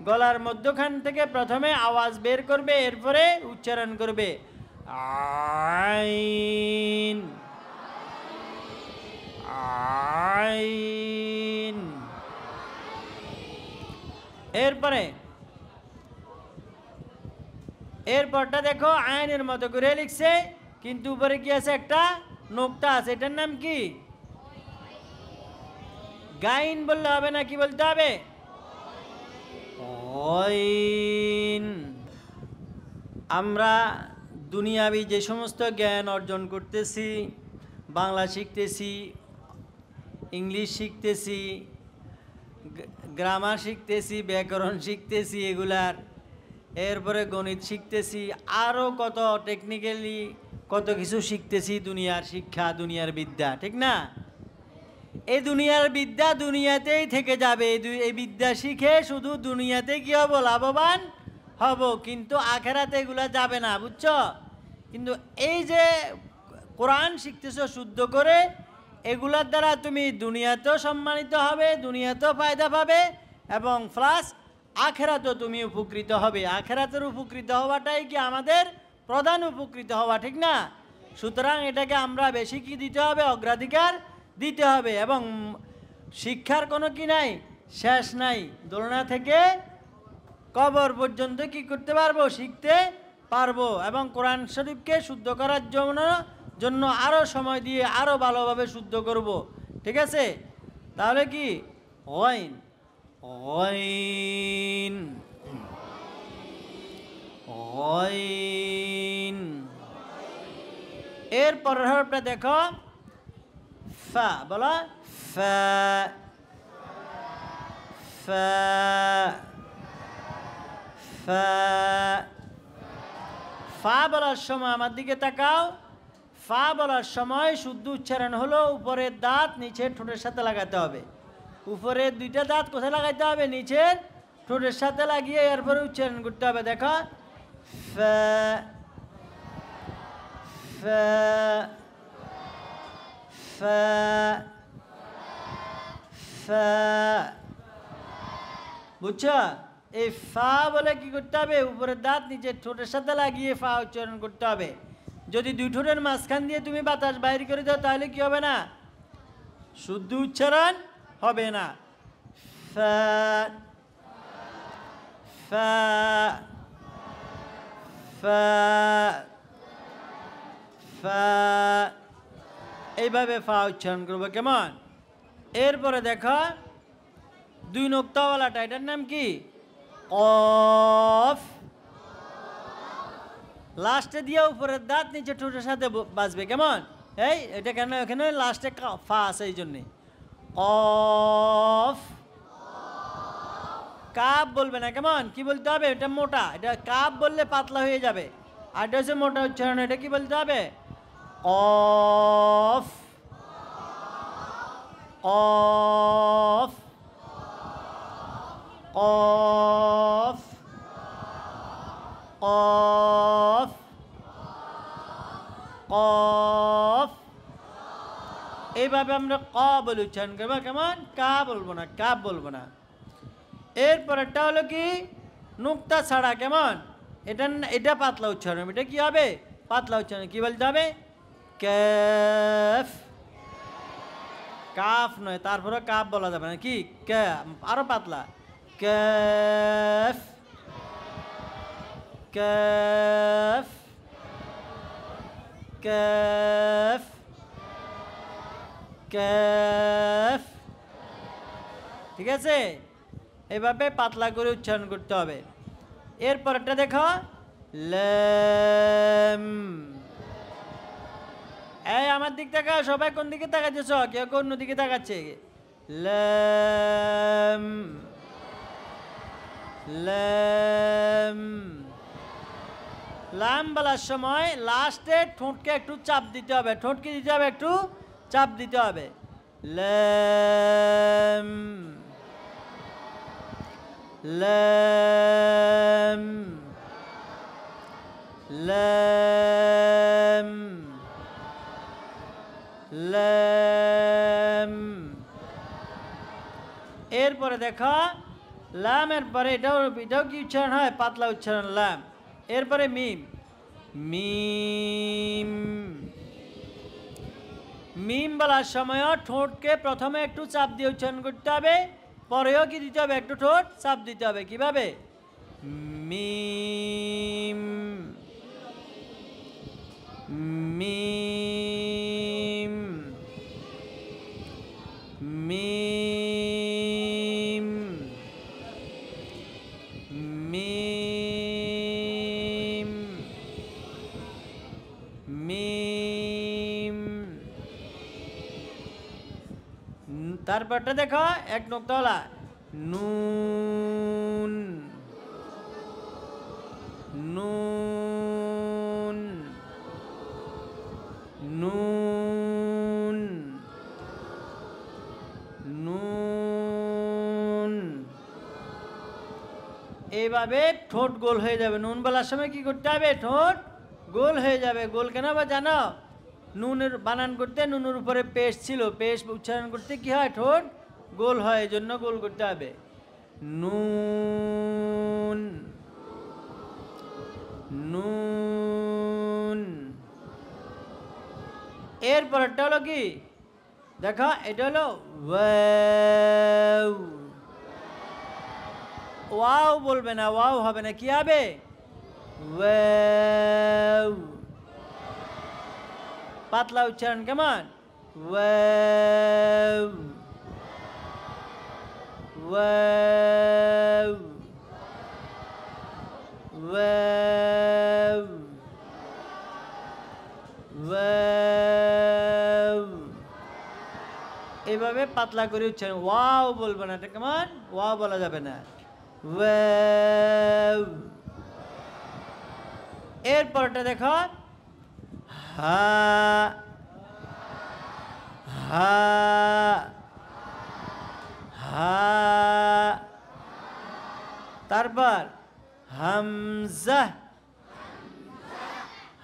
গলার মধ্যখান থেকে প্রথমে আওয়াজ বের করবে, এরপরে উচ্চারণ করবে আইন আইন। এরপরটা দেখো আইনের মতো করে লিখছে, কিন্তু উপরে কি আছে? একটা নোক্তা আছে। এটার নাম কি? গাইন বললে হবে না, কি বলতে হবে? আমরা দুনিয়াবি যে সমস্ত জ্ঞান অর্জন করতেছি, বাংলা শিখতেছি, ইংলিশ শিখতেছি, গ্রামার শিখতেছি, ব্যাকরণ শিখতেছি, এগুলার এরপরে গণিত শিখতেছি, আরও কত টেকনিক্যালি কত কিছু শিখতেছি। দুনিয়ার শিক্ষা, দুনিয়ার বিদ্যা, ঠিক না? এই দুনিয়ার বিদ্যা দুনিয়াতেই থেকে যাবে। এই বিদ্যা শিখে শুধু দুনিয়াতে কি হব? লাভবান হব, কিন্তু আখেরাতে এগুলা যাবে না, বুঝছো? কিন্তু এই যে কোরআন শিখতেছো শুদ্ধ করে, এগুলার দ্বারা তুমি দুনিয়াতেও সম্মানিত হবে, দুনিয়াতেও ফায়দা পাবে, এবং প্লাস আখেরাতেও তুমি উপকৃত হবে। আখেরাতের উপকৃত হওয়াটাই কি আমাদের প্রধান উপকৃত হওয়া, ঠিক না? সুতরাং এটাকে আমরা বেশি কি দিতে হবে? অগ্রাধিকার দিতে হবে। এবং শিক্ষার কোনো কি নাই? শেষ নাই। দোলনা থেকে কবর পর্যন্ত কি করতে পারবো? শিখতে পারবো। এবং কোরআন শরীফকে শুদ্ধ করার জন্য আরও সময় দিয়ে আরও ভালোভাবে শুদ্ধ করব। ঠিক আছে? তাহলে কি ওয়াইন ওয়াইন ওয়াইন এর পরের হরফটা দেখো ফা, বলো ফা, ফা, ফা। ফা বলার সময় আমার দিকে তাকাও। ফা বলার সময় শুদ্ধ উচ্চারণ হলো উপরের দাঁত নিচের ঠোঁটের সাথে লাগাতে হবে। উপরের দুইটা দাঁত কোথায় লাগাইতে হবে? নিচের ঠোঁটের সাথে লাগিয়ে এরপরে উচ্চারণ করতে হবে। দেখো ফা, ফা, ফা, ফা। বুঝছো? এই ফা বলে কি করতে হবে? উপরের দাঁত নিচের ঠোঁটের সাথে লাগিয়ে ফা উচ্চারণ করতে হবে। যদি দুই ঠোঁটের মাঝখান দিয়ে তুমি বাতাস বাইর করে দাও তাহলে কি হবে না? শুদ্ধ উচ্চারণ হবে না। ফা, ফা, ফা, ফা। এইভাবে ফা উচ্চারণ করবো, কেমন? এরপরে দেখো দুই নোক্তাওয়ালাটা, এটার নাম কি? কফ। লাস্টে দিয়ে উপরের দাঁত নিচে ঠোঁটের সাথে বাজবে, কেমন? এই এটা কেন? এখানে লাস্টে ফা আছে এই জন্যে। কফ। কাপ বলবে না, কেমন? কি বলতে হবে? এটা মোটা, এটা কাপ বললে পাতলা হয়ে যাবে। আর এটা হচ্ছে মোটা উচ্চারণ। এটা কি বলতে হবে? কফ, কফ, কফ, কফ, কফ। এইভাবে আমরা ক বলে উচ্চারণ করবো, কেমন? কা বলবো না, কাপ বলবো না। এরপরেরটা হলো কি? নুক্তা ছাড়া, কেমন? এটা এটা পাতলা উচ্চারণ। এটা কি হবে? পাতলা উচ্চারণ। কি বলতে হবে? ক্যাফ। কাফ নয়, তারপরে কাপ বলা যাবে না। কি? কে, আরো পাতলা। Cafe, cafe, cafe, cafe. ঠিক আছে? এভাবে পাতলা করে উচ্চারণ করতে হবে। এরপরটা দেখো ল্যাম। এই আমার দিক তাকাও, সবাই কোন দিকে তাকাচ্ছ? কেউ কোন দিকে তাকাচ্ছে? ল্যাম, ল্যাম। লাম বলার সময় লাস্টে ঠোঁটকে একটু চাপ দিতে হবে। ঠোঁটকে দিতে হবে, একটু চাপ দিতে হবে। ল্যাম, ল্যাম, ল্যাম, ল্যাম। এরপরে দেখো লামের পরে এটাও কি উচ্চারণ হয়? পাতলা উচ্চারণ, লাম। এরপরে মিম, মিম। মিম বলার সময়ও ঠোঁটকে প্রথমে একটু চাপ দিয়ে উচ্চারণ করতে হবে, পরেও কি দিতে হবে? একটু ঠোঁট চাপ দিতে হবে। কিভাবে? মিম, মিম, মিম, মিম, মিম। তারপরটা দেখো এক নোক্তাওয়ালা, নুন, নুন, নুন, নুন। এইভাবে ঠোঁট গোল হয়ে যাবে। নুন বলার সময় কি করতে হবে? ঠোঁট গোল হয়ে যাবে। গোল কেন বা জানো? নুনের বানান করতে নুনের উপরে পেশ ছিল, পেশ উচ্চারণ করতে কি হয়? ঠোঁট গোল হয়, এই জন্য গোল করতে হবে। নুন, নুন। এরপরটা হলো কি? দেখো এটা হলো ওয়াও। ওয়াও বলবে না, ওয়াও হবে না। কি হবে? ওয়াও। পাতলা উচ্চারণ, কেমন? Wow, wow, wow, wow. এইভাবে পাতলা করে উচ্চারণ, ওয়াও বলবো না, এটা কেমন, ওয়াও বলা যাবে না, ওয়াও। এরপরটা দেখো, হা হা হা, তারপর হামজা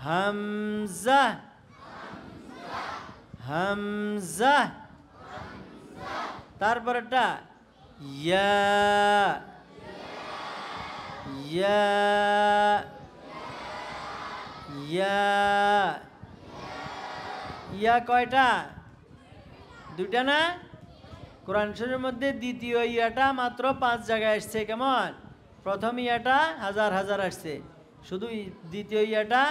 হামজা হামজা, তারপরটা ইয়া ইয়া ইয়া, ইয়া কয়টা, দুইটা না? কোরআন শরীফের মধ্যে দ্বিতীয় ইয়াটা মাত্র 5 জায়গায় আসছে, কেমন? প্রথম ইয়াটা হাজার হাজার আসছে, শুধু দ্বিতীয় ইয়াটা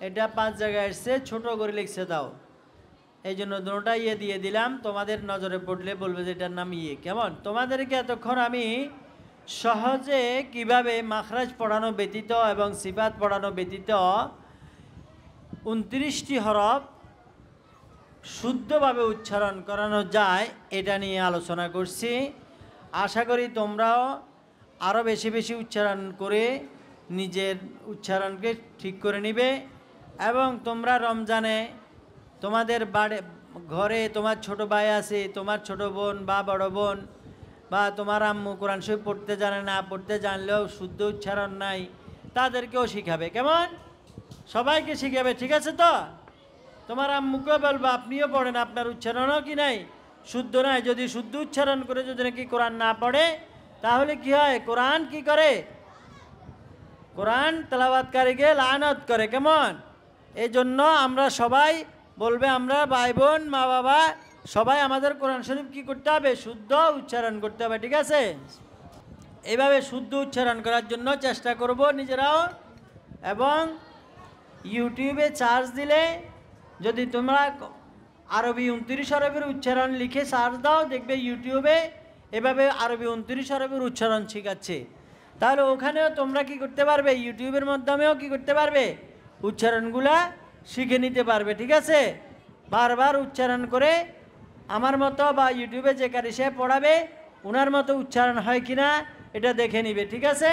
এটা 5 জায়গায় আসছে, ছোট করে লিখছে দাও, এই জন্য দুটোটা ইয়ে দিয়ে দিলাম। তোমাদের নজরে পড়লে বলবে যে এটার নাম ইয়ে, কেমন? তোমাদেরকে এতক্ষণ আমি সহজে কিভাবে মাখরাজ পড়ানো ব্যতীত এবং সিফাত পড়ানো ব্যতীত 29টি হরফ শুদ্ধভাবে উচ্চারণ করানো যায় এটা নিয়ে আলোচনা করছি। আশা করি তোমরাও আরও বেশি বেশি উচ্চারণ করে নিজের উচ্চারণকে ঠিক করে নিবে, এবং তোমরা রমজানে তোমাদের ঘরে তোমার ছোট ভাই আছে, তোমার ছোট বোন বা বড় বোন বা তোমার আম্মু কোরআন শরীফ পড়তে জানে না, পড়তে জানলেও শুদ্ধ উচ্চারণ নাই, তাদেরকেও শিখাবে, কেমন? সবাইকে শিখাবে, ঠিক আছে তো? তোমার আম্মুকেও বলবো আপনিও পড়েন, আপনার উচ্চারণও কি নাই, শুদ্ধ নাই। যদি শুদ্ধ উচ্চারণ করে যদি নাকি কোরআন না পড়ে, তাহলে কি হয়? কোরআন কি করে? কোরআন তেলাওয়াতকারীকে লানত করে, কেমন? এই জন্য আমরা সবাই বলবে, আমরা ভাই বোন মা বাবা সবাই আমাদের কোরআন শরীফ কি করতে হবে? শুদ্ধ উচ্চারণ করতে হবে, ঠিক আছে? এইভাবে শুদ্ধ উচ্চারণ করার জন্য চেষ্টা করব নিজেরাও, এবং ইউটিউবে সার্চ দিলে যদি তোমরা আরবি 29 আরবের উচ্চারণ লিখে সার্চ দাও, দেখবে ইউটিউবে এভাবে আরবি 29 আরবের উচ্চারণ শেখাচ্ছে, তাহলে ওখানেও তোমরা কি করতে পারবে? ইউটিউবের মাধ্যমেও কি করতে পারবে? উচ্চারণগুলা শিখে নিতে পারবে, ঠিক আছে? বারবার উচ্চারণ করে আমার মতো বা ইউটিউবে যে কারি সাহেব পড়াবে ওনার মতো উচ্চারণ হয় কিনা এটা দেখে নিবে, ঠিক আছে?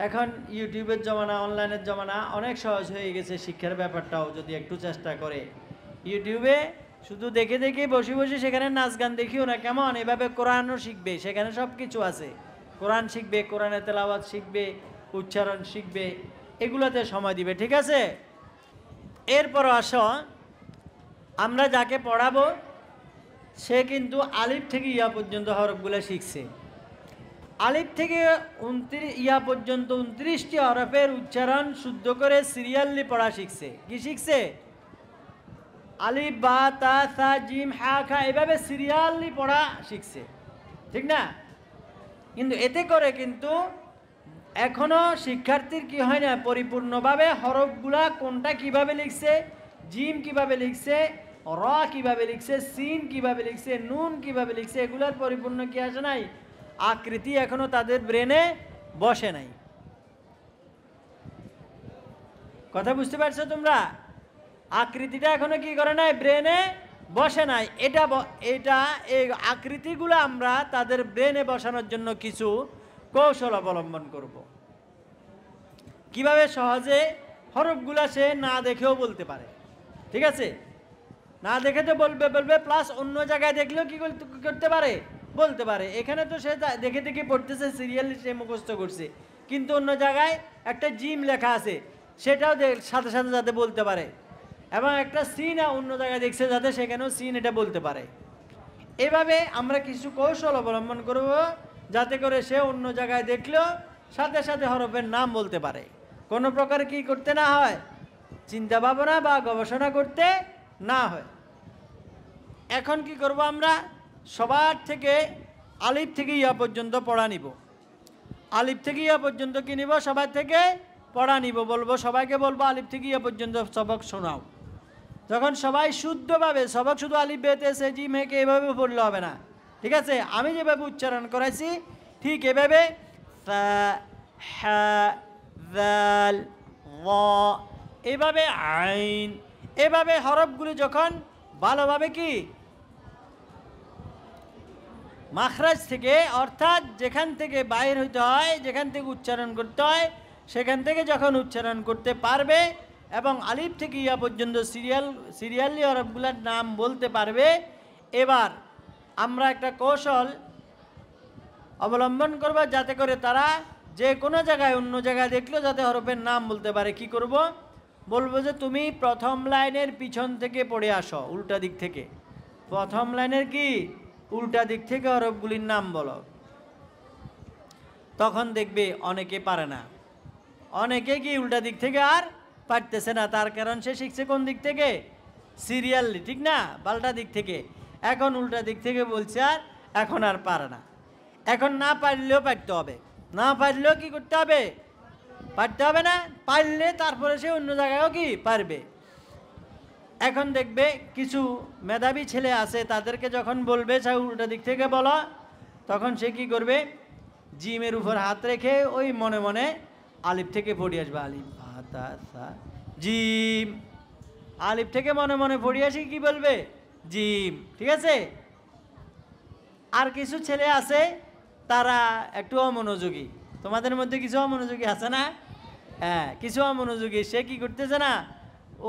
এখন ইউটিউবের জমানা, অনলাইনের জমানা, অনেক সহজ হয়ে গেছে শিক্ষার ব্যাপারটাও, যদি একটু চেষ্টা করে। ইউটিউবে শুধু দেখে দেখে বসে বসে সেখানে নাচ গান দেখিও না, কেমন? এভাবে কোরআনও শিখবে, সেখানে সব কিছু আছে, কোরআন শিখবে, কোরআনের তেলাওয়াত শিখবে, উচ্চারণ শিখবে, এগুলোতে সময় দিবে, ঠিক আছে? এরপর আসো, আমরা যাকে পড়াবো সে কিন্তু আলিফ থেকে ইয়া পর্যন্ত হরফগুলো শিখছে। আলিফ থেকে 29 পর্যন্ত 29টি হরফের উচ্চারণ শুদ্ধ করে সিরিয়ালি পড়া শিখছে। কি শিখছে? আলিফ বা তা সা জিম হা খা এভাবে সিরিয়ালি পড়া শিখছে, ঠিক না? কিন্তু এতে করে কিন্তু এখনো শিক্ষার্থীর কি হয় না, পরিপূর্ণভাবে হরফগুলা কোনটা কিভাবে লিখছে, জিম কিভাবে লিখছে, র কিভাবে লিখছে, সিন কিভাবে লিখছে, নুন কিভাবে লিখছে, এগুলার পরিপূর্ণ কি আসে নাই, আকৃতি এখনো তাদের ব্রেনে বসে নাই। কথা বুঝতে পারছো তোমরা? আকৃতিটা এখনো কি করে নাই, ব্রেনে বসে নাই। এটা এই আকৃতিগুলো আমরা তাদের ব্রেনে বসানোর জন্য কিছু কৌশল অবলম্বন করব। কিভাবে সহজে হরফগুলা সে না দেখেও বলতে পারে, ঠিক আছে? না দেখে তো বলবে, প্লাস অন্য জায়গায় দেখলেও কি করতে পারে, বলতে পারে। এখানে তো সে দেখে দেখে পড়তেছে, সিরিয়ালি সে মুখস্থ করছে, কিন্তু অন্য জায়গায় একটা জিম লেখা আছে, সেটাও সাথে সাথে যাতে বলতে পারে, এবং একটা সিন অন্য জায়গায় দেখছে যাতে সেখানেও সিন এটা বলতে পারে। এভাবে আমরা কিছু কৌশল অবলম্বন করব যাতে করে সে অন্য জায়গায় দেখলেও সাথে সাথে হরফের নাম বলতে পারে, কোনো প্রকার কি করতে না হয়, চিন্তা ভাবনা বা গবেষণা করতে না হয়। এখন কি করব, আমরা সবার থেকে আলিফ থেকে ইয়া পর্যন্ত পড়া নিব। আলিফ থেকে ইয়া পর্যন্ত কি নিব, সবার থেকে পড়া নিব, বলবো সবাইকে, বলবো আলিফ থেকে ইয়া পর্যন্ত সবক শোনাও। যখন সবাই শুদ্ধভাবে সবক, শুধু আলিফ বেতে সে জি মেকে এভাবে পড়লে হবে না, ঠিক আছে? আমি যেভাবে উচ্চারণ করাইছি ঠিক এভাবে এভাবে আইন, এভাবে হরফগুলি যখন ভালোভাবে কি মাখরাজ থেকে, অর্থাৎ যেখান থেকে বাইর হইতে হয়, যেখান থেকে উচ্চারণ করতে হয়, সেখান থেকে যখন উচ্চারণ করতে পারবে এবং আলিফ থেকে ইয়া পর্যন্ত সিরিয়ালি হরফগুলোর নাম বলতে পারবে। এবার আমরা একটা কৌশল অবলম্বন করব যাতে করে তারা যে কোনো জায়গায় অন্য জায়গায় দেখলো যাতে হরফের নাম বলতে পারে। কি করব? বলবো যে তুমি প্রথম লাইনের পিছন থেকে পড়ে আসো, উল্টা দিক থেকে। প্রথম লাইনের কি উল্টা দিক থেকে হরফগুলির নাম বলো। তখন দেখবে অনেকে পারে না, অনেকে কি উল্টা দিক থেকে আর পারতেছে না। তার কারণ সে শিখছে কোন দিক থেকে? সিরিয়ালি, ঠিক না? পাল্টা দিক থেকে। এখন উল্টা দিক থেকে বলছে আর এখন আর পারে না। এখন না পারলেও পারতে হবে, না পারলেও কি করতে হবে? পারতে হবে না? পারলে তারপরে সে অন্য জায়গায়ও কি পারবে। এখন দেখবে কিছু মেধাবী ছেলে আছে, তাদেরকে যখন বলবে সে উল্টা দিক থেকে বলো, তখন সে কি করবে? জিমের উপর হাত রেখে ওই মনে মনে আলিফ থেকে পড়ে আসবে। আলিফ তা সা জিম, আলিফ থেকে মনে মনে পড়ে আসি কি বলবে? জিম, ঠিক আছে? আর কিছু ছেলে আছে তারা একটু অমনোযোগী। তোমাদের মধ্যে কিছু অমনোযোগী আছে না? হ্যাঁ, কিছু অমনোযোগী। সে কি করতেছে না,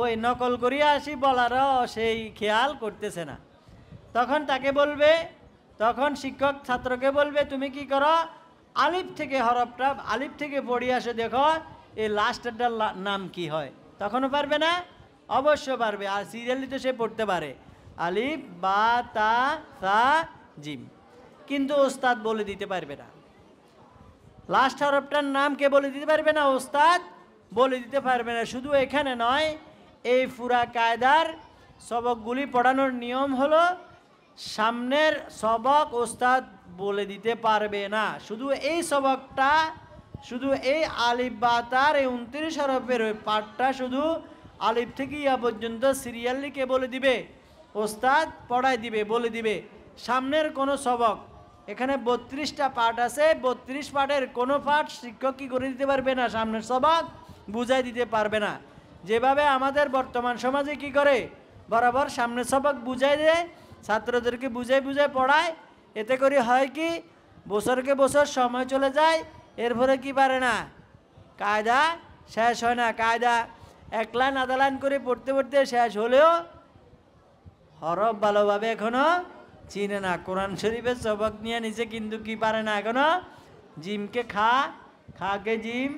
ওই নকল করিয়া আসি বলারও সেই খেয়াল করতেছে না। তখন তাকে বলবে, তখন শিক্ষক ছাত্রকে বলবে তুমি কি করো, আলিফ থেকে হরফটা আলিফ থেকে পড়ে আসে, দেখো এই লাস্টেরটার নাম কি হয়। তখনও পারবে না? অবশ্য পারবে। আর সিরিয়ালি তো সে পড়তে পারে, আলিফ বা তা সা জিম। কিন্তু ওস্তাদ বলে দিতে পারবে না। লাস্ট হরফটার নাম কে বলে দিতে পারবে না? ওস্তাদ বলে দিতে পারবে না। শুধু এখানে নয়, এই পুরা কায়দার সবকগুলি পড়ানোর নিয়ম হলো সামনের সবক ওস্তাদ বলে দিতে পারবে না। শুধু এই সবকটা, শুধু এই আলিফ বা তার এই 29 হরফের ওই পাঠটা শুধু আলিফ থেকে ইয়া পর্যন্ত সিরিয়ালি কে বলে দিবে? ওস্তাদ পড়ায় দিবে, বলে দিবে। সামনের কোনো সবক, এখানে 32টা পাঠ আছে, 32 পাঠের কোনো পাঠ শিক্ষক কি করে দিতে পারবে না? সামনের সবক বুঝাই দিতে পারবে না। যেভাবে আমাদের বর্তমান সমাজে কি করে, বরাবর সামনের সবক বুঝাই দেয়, ছাত্রদেরকে বুঝাই বুঝাই পড়ায়। এতে করে হয় কি, বছরকে বছর সময় চলে যায়, এরপরে কি পারে না, কায়দা শেষ হয় না। কায়দা এক লাইন আধা লাইন করে পড়তে পড়তে শেষ হলেও হরফ ভালোভাবে এখনো চিনে না। কোরআন শরীফের সবক নিয়ে নিচে কিন্তু কি পারে না এখনো? জিমকে খা, খাকে জিম,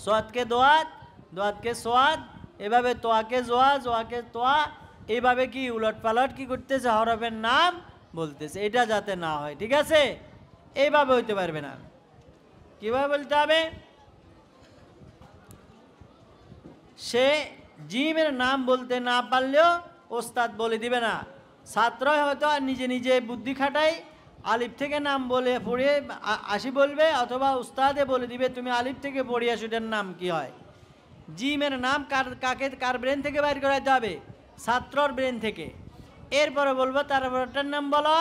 সোয়াদকে দোয়াত, দোয়াতকে সোয়াদ, এভাবে তোয়াকে জোয়া, জোয়াকে তোয়া, এইভাবে কি উলট পালট কি করতেছে, হরফের নাম বলতেছে। এটা যাতে না হয়, ঠিক আছে? এইভাবে হইতে পারবে না। কিভাবে বলতে হবে? সে জিমের নাম বলতে না পারলেও ওস্তাদ বলে দিবে না। ছাত্র হয়তো নিজে নিজে বুদ্ধি খাটাই আলিফ থেকে নাম বলে পড়ে আসি বলবে, অথবা উস্তাদে বলে দিবে তুমি আলিফ থেকে পড়ে আসো, এটার নাম কি হয়। জিমের নাম কার ব্রেন থেকে বাইর করাইতে হবে? ছাত্রর ব্রেন থেকে। এরপরে বলবো তারপরটার নাম বলো,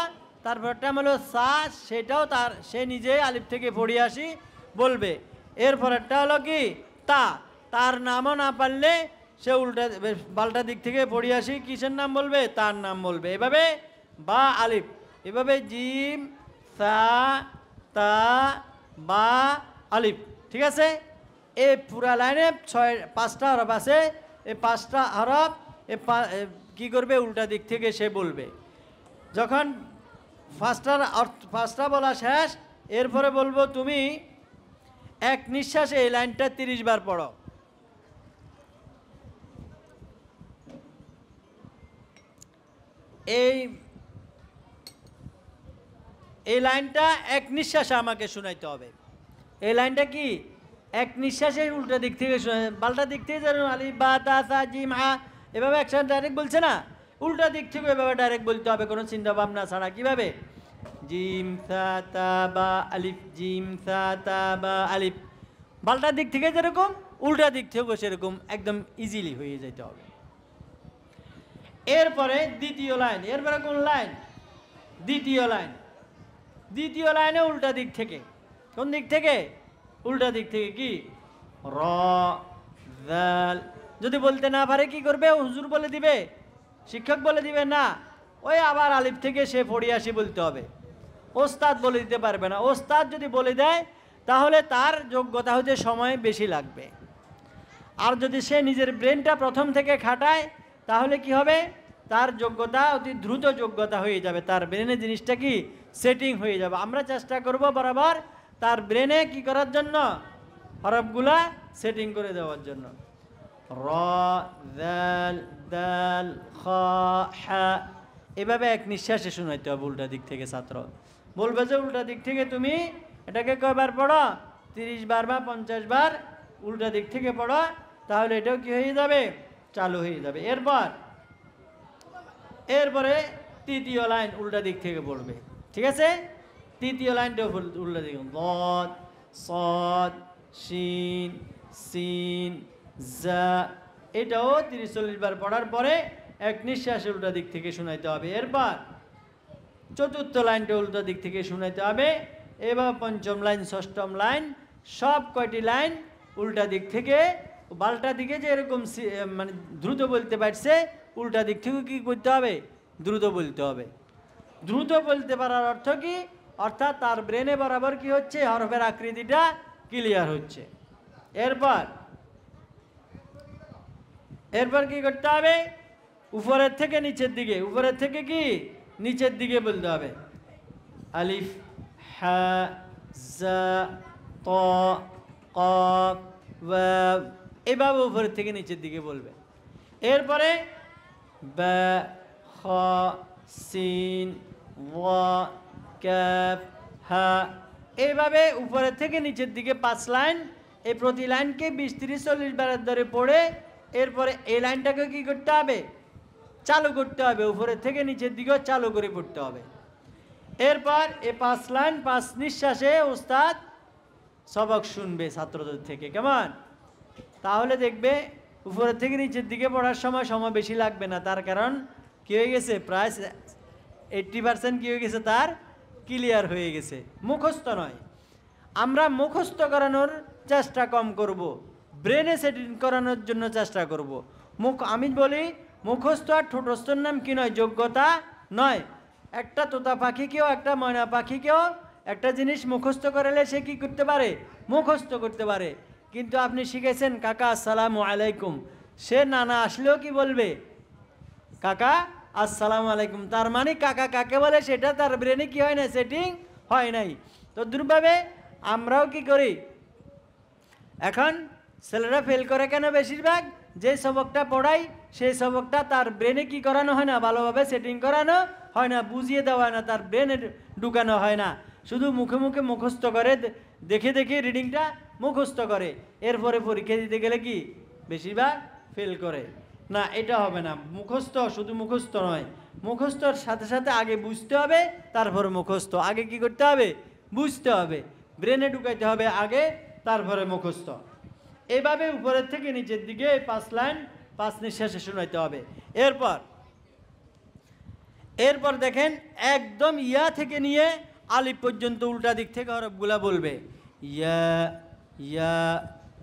তারপরটা হলো সা, সেটাও সে নিজে আলিফ থেকে পড়ে আসি বলবে। এরপরেরটা হলো কি তা, তার নামও না পারলে সে উল্টা পাল্টা দিক থেকে পড়ে আসি কিসের নাম বলবে? তার নাম বলবে। এভাবে বা আলিফ, এভাবে জিম সা তা বা আলিফ, ঠিক আছে? এই পুরা লাইনে 5টা হরফ আছে। এই 5টা হরফ কি করবে? উল্টা দিক থেকে সে বলবে। যখন ফার্স্টটা বলা শেষ, এরপরে বলবো তুমি এক নিঃশ্বাসে এই লাইনটা 30 বার পড়ো। এই লাইনটা এক নিঃশ্বাসে আমাকে শোনাইতে হবে। এই লাইনটা কি এক নিঃশ্বাসে উল্টা দিক থেকে পাল্টা দিক থেকে যেন আলিফ বা তা সা জিম হা এভাবে একসাথে ডাইরেক্ট বলছে না, উল্টা দিক থেকে এভাবে ডাইরেক্ট বলতে হবে কোনো চিন্তা ভাবনা ছাড়া। কিভাবে? জিম সা তা বা আলিফ, জিম সা তা বা আলিফ। পাল্টা দিক থেকে যেরকম উল্টা দিক থেকেও সেরকম একদম ইজিলি হয়ে যেতে হবে। এরপরে দ্বিতীয় লাইন। এরপরে কোন লাইন? দ্বিতীয় লাইন। দ্বিতীয় লাইনে উল্টা দিক থেকে। কোন দিক থেকে? উল্টা দিক থেকে। কি? র জাল। যদি বলতে না পারে কি করবে? হুজুর বলে দিবে, শিক্ষক বলে দিবে না, ওই আবার আলিফ থেকে সে পড়ে আসি বলতে হবে। ওস্তাদ বলে দিতে পারবে না। ওস্তাদ যদি বলে দেয় তাহলে তার যোগ্যতা হতে সময় বেশি লাগবে। আর যদি সে নিজের ব্রেনটা প্রথম থেকে খাটায় তাহলে কি হবে, তার যোগ্যতা অতি দ্রুত যোগ্যতা হয়ে যাবে, তার ব্রেনে জিনিসটা কি সেটিং হয়ে যাবে। আমরা চেষ্টা করব বরাবর তার ব্রেনে কি করার জন্য, হরফগুলা সেটিং করে দেওয়ার জন্য। র, দাল, দাল, খ, হা, এভাবে এক নিঃশ্বাসে শোনাইতে হবে উল্টা দিক থেকে। ছাত্র বলবে যে উল্টা দিক থেকে তুমি এটাকে কয়বার পড়ো, 30 বার বা 50 বার উল্টা দিক থেকে পড়ো, তাহলে এটাও কি হয়ে যাবে, চালু হয়ে যাবে। এরপরে তৃতীয় লাইন উল্টা দিক থেকে পড়বে, ঠিক আছে? তৃতীয় লাইনটাও উল্টা দিকে, দ, সদ, শিন, সিন, জা, এটাও 30-40 বার পড়ার পরে এক নিঃশ্বাসে উল্টা দিক থেকে শোনাইতে হবে। এরপর চতুর্থ লাইনটা উল্টা দিক থেকে শোনাইতে হবে। এবার পঞ্চম লাইন, ষষ্ঠম লাইন, সব কয়টি লাইন উল্টা দিক থেকে, বাল্টা দিকে যে এরকম মানে দ্রুত বলতে পারছে, উল্টা দিক থেকে কি করতে হবে, দ্রুত বলতে হবে। দ্রুত বলতে পারার অর্থ কি, অর্থাৎ তার ব্রেনে বরাবর কি হচ্ছে, হরফের আকৃতিটা ক্লিয়ার হচ্ছে। এরপর কি করতে হবে, উপরের থেকে নিচের দিকে, উপরের থেকে কি নিচের দিকে বলতে হবে। আলিফ, হা, জা, ত, কফ, ওয়াও, এভাবে উপরের থেকে নিচের দিকে বলবে। এরপরে বা, খ, সিন, ওয়া, কাফ, হা, এইভাবে উপরের থেকে নিচের দিকে 5 লাইন, এই প্রতি লাইনকে 20-30-40 বারের ধরে পড়ে এরপরে এই লাইনটাকে কি করতে হবে, চালু করতে হবে, উপরের থেকে নিচের দিকেও চালু করে পড়তে হবে। এরপর এই 5 লাইন 5 নিঃশ্বাসে উস্তাদ সবক শুনবে ছাত্রদের থেকে, কেমন? তাহলে দেখবে উপরের থেকে নিচের দিকে পড়ার সময় বেশি লাগবে না, তার কারণ কি হয়ে গেছে, প্রায় 80% কি হয়ে গেছে, তার ক্লিয়ার হয়ে গেছে। মুখস্থ নয়, আমরা মুখস্থ করানোর চেষ্টা কম করব, ব্রেনে সেটিং করানোর জন্য চেষ্টা করব। আমি বলি মুখস্থ আর ঠোঁটস্থর নাম কি নয়, যোগ্যতা নয়। একটা তোতা পাখিকেও, একটা ময়না পাখিকেও একটা জিনিস মুখস্থ করালে সে কি করতে পারে, মুখস্থ করতে পারে। কিন্তু আপনি শিখেছেন কাকা আসসালামু আলাইকুম, সে নানা আসলেও কি বলবে, কাকা আসসালামু আলাইকুম, তার মানে কাকা কাকে বলে সেটা তার ব্রেনে কি হয় না, সেটিং হয় নাই। তো দুর্ভাবে আমরাও কি করি, এখন ছেলেরা ফেল করে কেন, বেশিরভাগ যে সবকটা পড়াই সেই সবকটা তার ব্রেনে কি করানো হয় না, ভালোভাবে সেটিং করানো হয় না, বুঝিয়ে দেওয়া হয় না, তার ব্রেনে ঢুকানো হয় না, শুধু মুখে মুখে মুখস্থ করে, দেখে দেখে রিডিংটা মুখস্থ করে। এরপরে পরীক্ষা দিতে গেলে কি বেশিরভাগ ফেল করে। না, এটা হবে না। মুখস্থ শুধু মুখস্থ নয়, মুখস্থর সাথে সাথে আগে বুঝতে হবে, তারপরে মুখস্থ। আগে কি করতে হবে, বুঝতে হবে, ব্রেনে ঢুকাইতে হবে আগে, তারপরে মুখস্থ। এইভাবে উপরের থেকে নিচের দিকে 5 লাইন 5 নিঃশ্বাসে শোনাইতে হবে। এরপর দেখেন একদম ইয়া থেকে নিয়ে আলিফ পর্যন্ত উল্টা দিক থেকে হরফগুলা বলবে। ইয়া, ইয়া,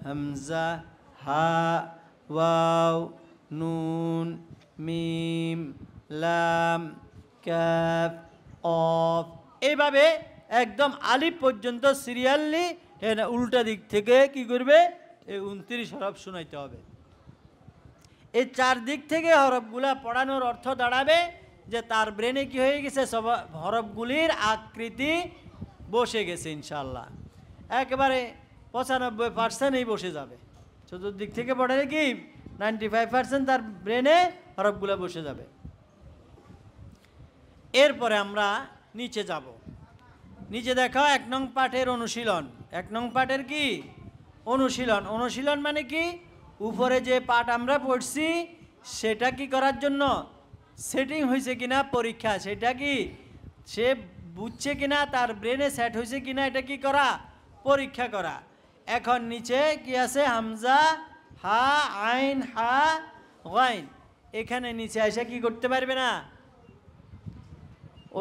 হামজা, হা, ওয়াও, নুন, মিম, লাম, কাফ, অফ, এইভাবে একদম আলিফ পর্যন্ত সিরিয়ালি উল্টা দিক থেকে কি করবে, এই 29 হরফ শোনাইতে হবে। এই 4 দিক থেকে হরফগুলা পড়ানোর অর্থ দাঁড়াবে যে তার ব্রেনে কি হয়ে গেছে, সব হরফগুলির আকৃতি বসে গেছে ইনশাল্লাহ, একেবারে 95%ই বসে যাবে। চতুর্দিক থেকে পড়ালে কি 95% তার ব্রেনে হরফগুলা বসে যাবে। এরপরে আমরা নিচে যাব। নিচে দেখো 1 নং পাঠের অনুশীলন। 1 নং পাঠের কি অনুশীলন। অনুশীলন মানে কি, উপরে যে পাঠ আমরা পড়ছি সেটা কি করার জন্য, সেটিং হয়েছে কিনা পরীক্ষা, সেটা কি সে বুঝছে কিনা, তার ব্রেনে সেট হয়েছে কিনা, এটা কি করা, পরীক্ষা করা। এখন নিচে কি আছে, হামজা, হা, আইন, হা, গাইন, এখানে নিচে এসে কি করতে পারবে না,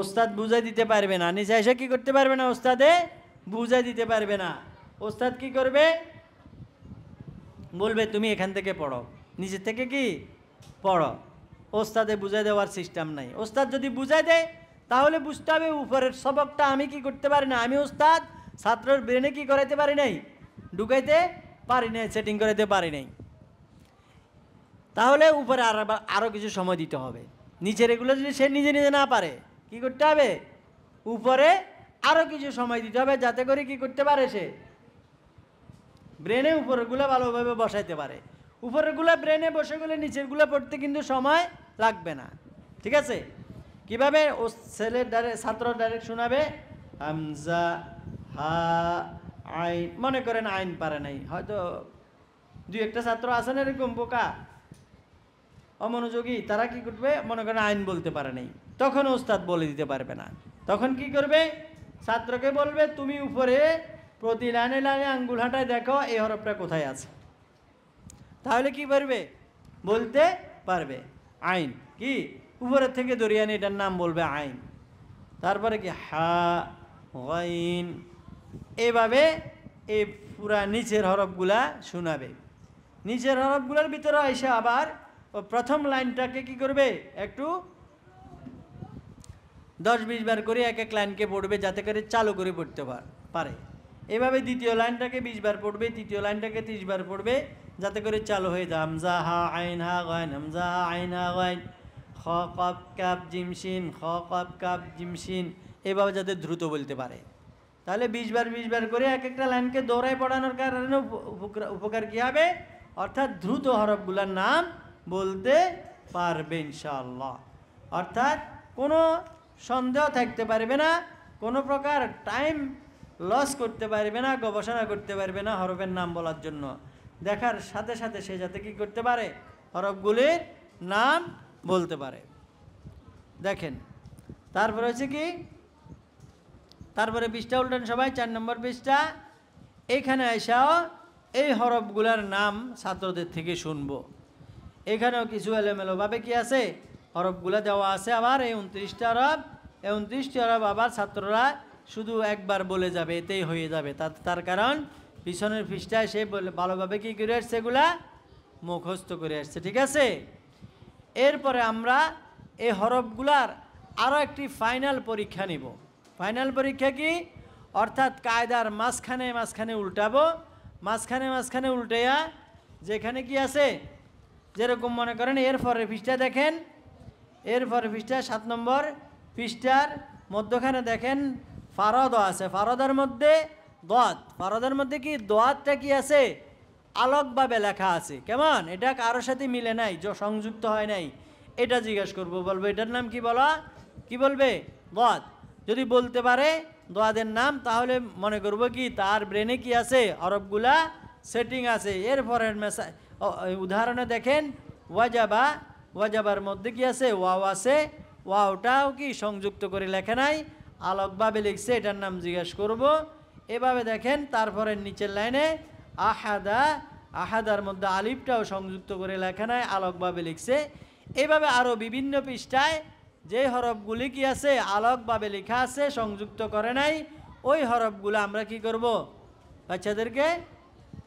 ওস্তাদ বুঝাই দিতে পারবে না। নিচে এসে কি করতে পারবে না, ওস্তাদে বুঝাই দিতে পারবে না। ওস্তাদ কি করবে, বলবে তুমি এখান থেকে পড়ো, নিচে থেকে কি পড়ো। ওস্তাদে বুঝাই দেওয়ার সিস্টেম নাই। ওস্তাদ যদি বুঝাই দেয় তাহলে বুঝতে হবে উপরের সবকটা আমি কি করতে পারি না, আমি উস্তাদ ছাত্রের ব্রেনে কি করাইতে পারি নাই, ঢুকাইতে পারি নাই, সেটিং করাইতে পারি নাই। তাহলে উপরে আরও কিছু সময় দিতে হবে। নিচের এগুলো যদি সে নিজে নিজে না পারে, কি করতে হবে, উপরে আরও কিছু সময় দিতে হবে, যাতে করে কি করতে পারে, সে ব্রেনে উপরেরগুলো ভালোভাবে বসাইতে পারে। উপরেরগুলো ব্রেনে বসে গেলে নিচেরগুলো পড়তে কিন্তু সময় লাগবে না। ঠিক আছে? কিভাবে? ও ছেলের ছাত্র ডাইরেক্ট শোনাবে হামজা হা আইন, মনে করেন আইন পারে নাই, হয়তো দুই একটা ছাত্র আছে না এরকম বোকা অমনোযোগী, তারা কি করবে, মনে করেন আইন বলতে পারে নাই, তখন ওস্তাদ বলে দিতে পারবে না। তখন কি করবে, ছাত্রকে বলবে তুমি উপরে প্রতি লাইনে লাইনে আঙ্গুল হাঁটায় দেখো এই হরফটা কোথায় আছে, তাহলে কি পারবে, বলতে পারবে। আইন কি উপরের থেকে দরিয়ানি, এটার নাম বলবে আইন। তারপরে কি হা গাইন, এভাবে এই পুরা নিচের হরফগুলা শোনাবে। নিচের হরফগুলোর ভিতরে এসে আবার ও প্রথম লাইনটাকে কি করবে, একটু 10-20 বার করে এক এক লাইনকে পড়বে, যাতে করে চালু করে পড়তে পারে। এভাবে দ্বিতীয় লাইনটাকে 20 বার পড়বে, তৃতীয় লাইনটাকে 30 বার পড়বে, যাতে করে চালু হয়ে যায়। হামজা হা আইন হা গাইন, হামজা হা আইন হা গাইন, খ কফ কাফ জিম শিন, খ কফ কাফ জিম শিন, এভাবে যাতে দ্রুত বলতে পারে। তাহলে 20 বার করে এক একটা লাইনকে দৌড়ায় পড়ানোর কারণে উপকার কী হবে, অর্থাৎ দ্রুত হরফগুলোর নাম বলতে পারবে ইনশাআল্লাহ। অর্থাৎ কোনো সন্দেহ থাকতে পারবে না, কোনো প্রকার টাইম লস করতে পারবে না, গবেষণা করতে পারবে না হরফের নাম বলার জন্য। দেখার সাথে সাথে সে যাতে কি করতে পারে, হরফগুলির নাম বলতে পারে। দেখেন তারপরে হচ্ছে কি, তারপরে পৃষ্ঠা উল্টান সবাই, 4 নম্বর পৃষ্ঠা। এখানে এসাও এই হরফগুলার নাম ছাত্রদের থেকে শুনবো। এখানেও কিছু এলোমেলোভাবে কি আছে, হরফগুলা দেওয়া আছে। আবার এই 29টা হরফ, এই 29টি হরফ আবার ছাত্ররা শুধু একবার বলে যাবে, এতেই হয়ে যাবে। তার কারণ পিছনের পৃষ্ঠায় সে ভালোভাবে কি করে আসছে, এগুলা মুখস্থ করে আসছে। ঠিক আছে? এরপরে আমরা এই হরফগুলার আরও একটি ফাইনাল পরীক্ষা নিব। ফাইনাল পরীক্ষা কি, অর্থাৎ কায়দার মাঝখানে মাঝখানে উল্টাবো, মাঝখানে উল্টাইয়া যেখানে কি আছে, যেরকম মনে করেন এরপরে পৃষ্ঠা দেখেন, এরপরে পৃষ্ঠা 7 নম্বর পৃষ্ঠার মধ্যখানে দেখেন ফারদ আছে, ফারদের মধ্যে দোয়াত, ফারদের মধ্যে কি দোয়াতটা কি আছে, আলোকভাবে লেখা আছে। কেমন, এটা কারোর সাথে মিলে নাই, সংযুক্ত হয় নাই, এটা জিজ্ঞেস করবো, বলবো এটার নাম কি, বলা কি বলবে, দোয়াত। যদি বলতে পারে দোয়াদের নাম, তাহলে মনে করব কি তার ব্রেনে কি আছে, হরফগুলা সেটিং আছে। এরপরের উদাহরণে দেখেন ওয়াজাবা, ওয়াজাবার মধ্যে কি আছে, ওয়াও আছে, ওয়াওটাও কি সংযুক্ত করে লেখা নাই, আলোকভাবে লিখছে, এটার নাম জিজ্ঞেস করব। এভাবে দেখেন তারপরে নিচের লাইনে আহাদা, আহাদার মধ্যে আলিফটাও সংযুক্ত করে লেখা নাই, আলোকভাবে লিখছে। এভাবে আরও বিভিন্ন পৃষ্ঠায় যে হরফগুলি কি আছে, আলোকভাবে লেখা আছে, সংযুক্ত করে নাই, ওই হরফগুলো আমরা কি করব, বাচ্চাদেরকে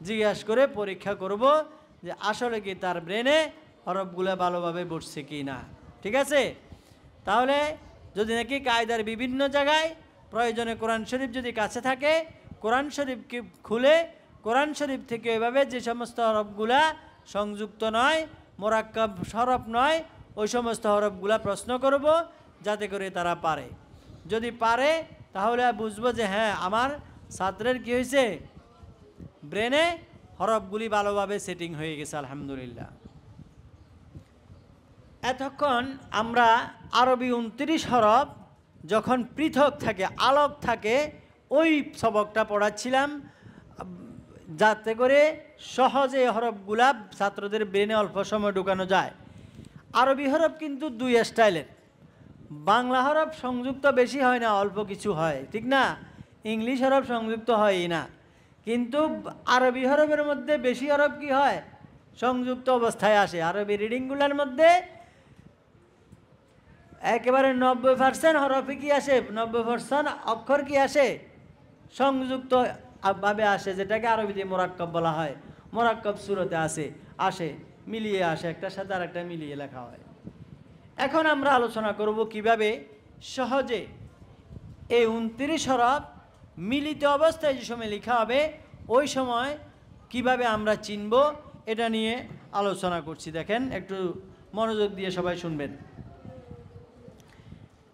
জিজ্ঞাসা করে পরীক্ষা করব যে আসলে কি তার ব্রেনে হরফগুলো ভালোভাবে বসছে কি না। ঠিক আছে? তাহলে যদি নাকি কায়দার বিভিন্ন জায়গায় প্রয়োজনে কোরআন শরীফ যদি কাছে থাকে, কোরআন শরীফকে খুলে কোরআন শরীফ থেকে এভাবে যে সমস্ত হরফগুলা সংযুক্ত নয়, মোরাক্কাব হরফ নয়, ওই সমস্ত হরফগুলা প্রশ্ন করব, যাতে করে তারা পারে। যদি পারে তাহলে বুঝবো যে হ্যাঁ আমার ছাত্রের কি হয়েছে, ব্রেনে হরফগুলি ভালোভাবে সেটিং হয়ে গেছে, আলহামদুলিল্লাহ। এতক্ষণ আমরা আরবি 29 হরফ যখন পৃথক থাকে, আলোক থাকে, ওই সবকটা পড়াচ্ছিলাম, যাতে করে সহজে হরফগুলা ছাত্রদের ব্রেনে অল্প সময় ঢুকানো যায়। আরবি হরফ কিন্তু 2 স্টাইলের, বাংলা হরফ সংযুক্ত বেশি হয় না, অল্প কিছু হয়, ঠিক না? ইংলিশ হরফ সংযুক্ত হয়ই না, কিন্তু আরবি হরফের মধ্যে বেশি হরফ কি হয়, সংযুক্ত অবস্থায় আসে। আরবি রিডিংগুলোর মধ্যে একেবারে 90% হরফে কি আসে, 90% অক্ষর কি আসে, সংযুক্ত ভাবে আসে, যেটাকে আরবিতে মোরাক্কাব বলা হয়। মোরাক্কাব সুরতে আসে মিলিয়ে আসে, একটার সাথে আর একটা মিলিয়ে লেখা হয়। এখন আমরা আলোচনা করব কিভাবে সহজে এই 29 হরফ মিলিত অবস্থায় যে সময় লেখা হবে ওই সময় কিভাবে আমরা চিনব এটা নিয়ে আলোচনা করছি। দেখেন, একটু মনোযোগ দিয়ে সবাই শুনবেন।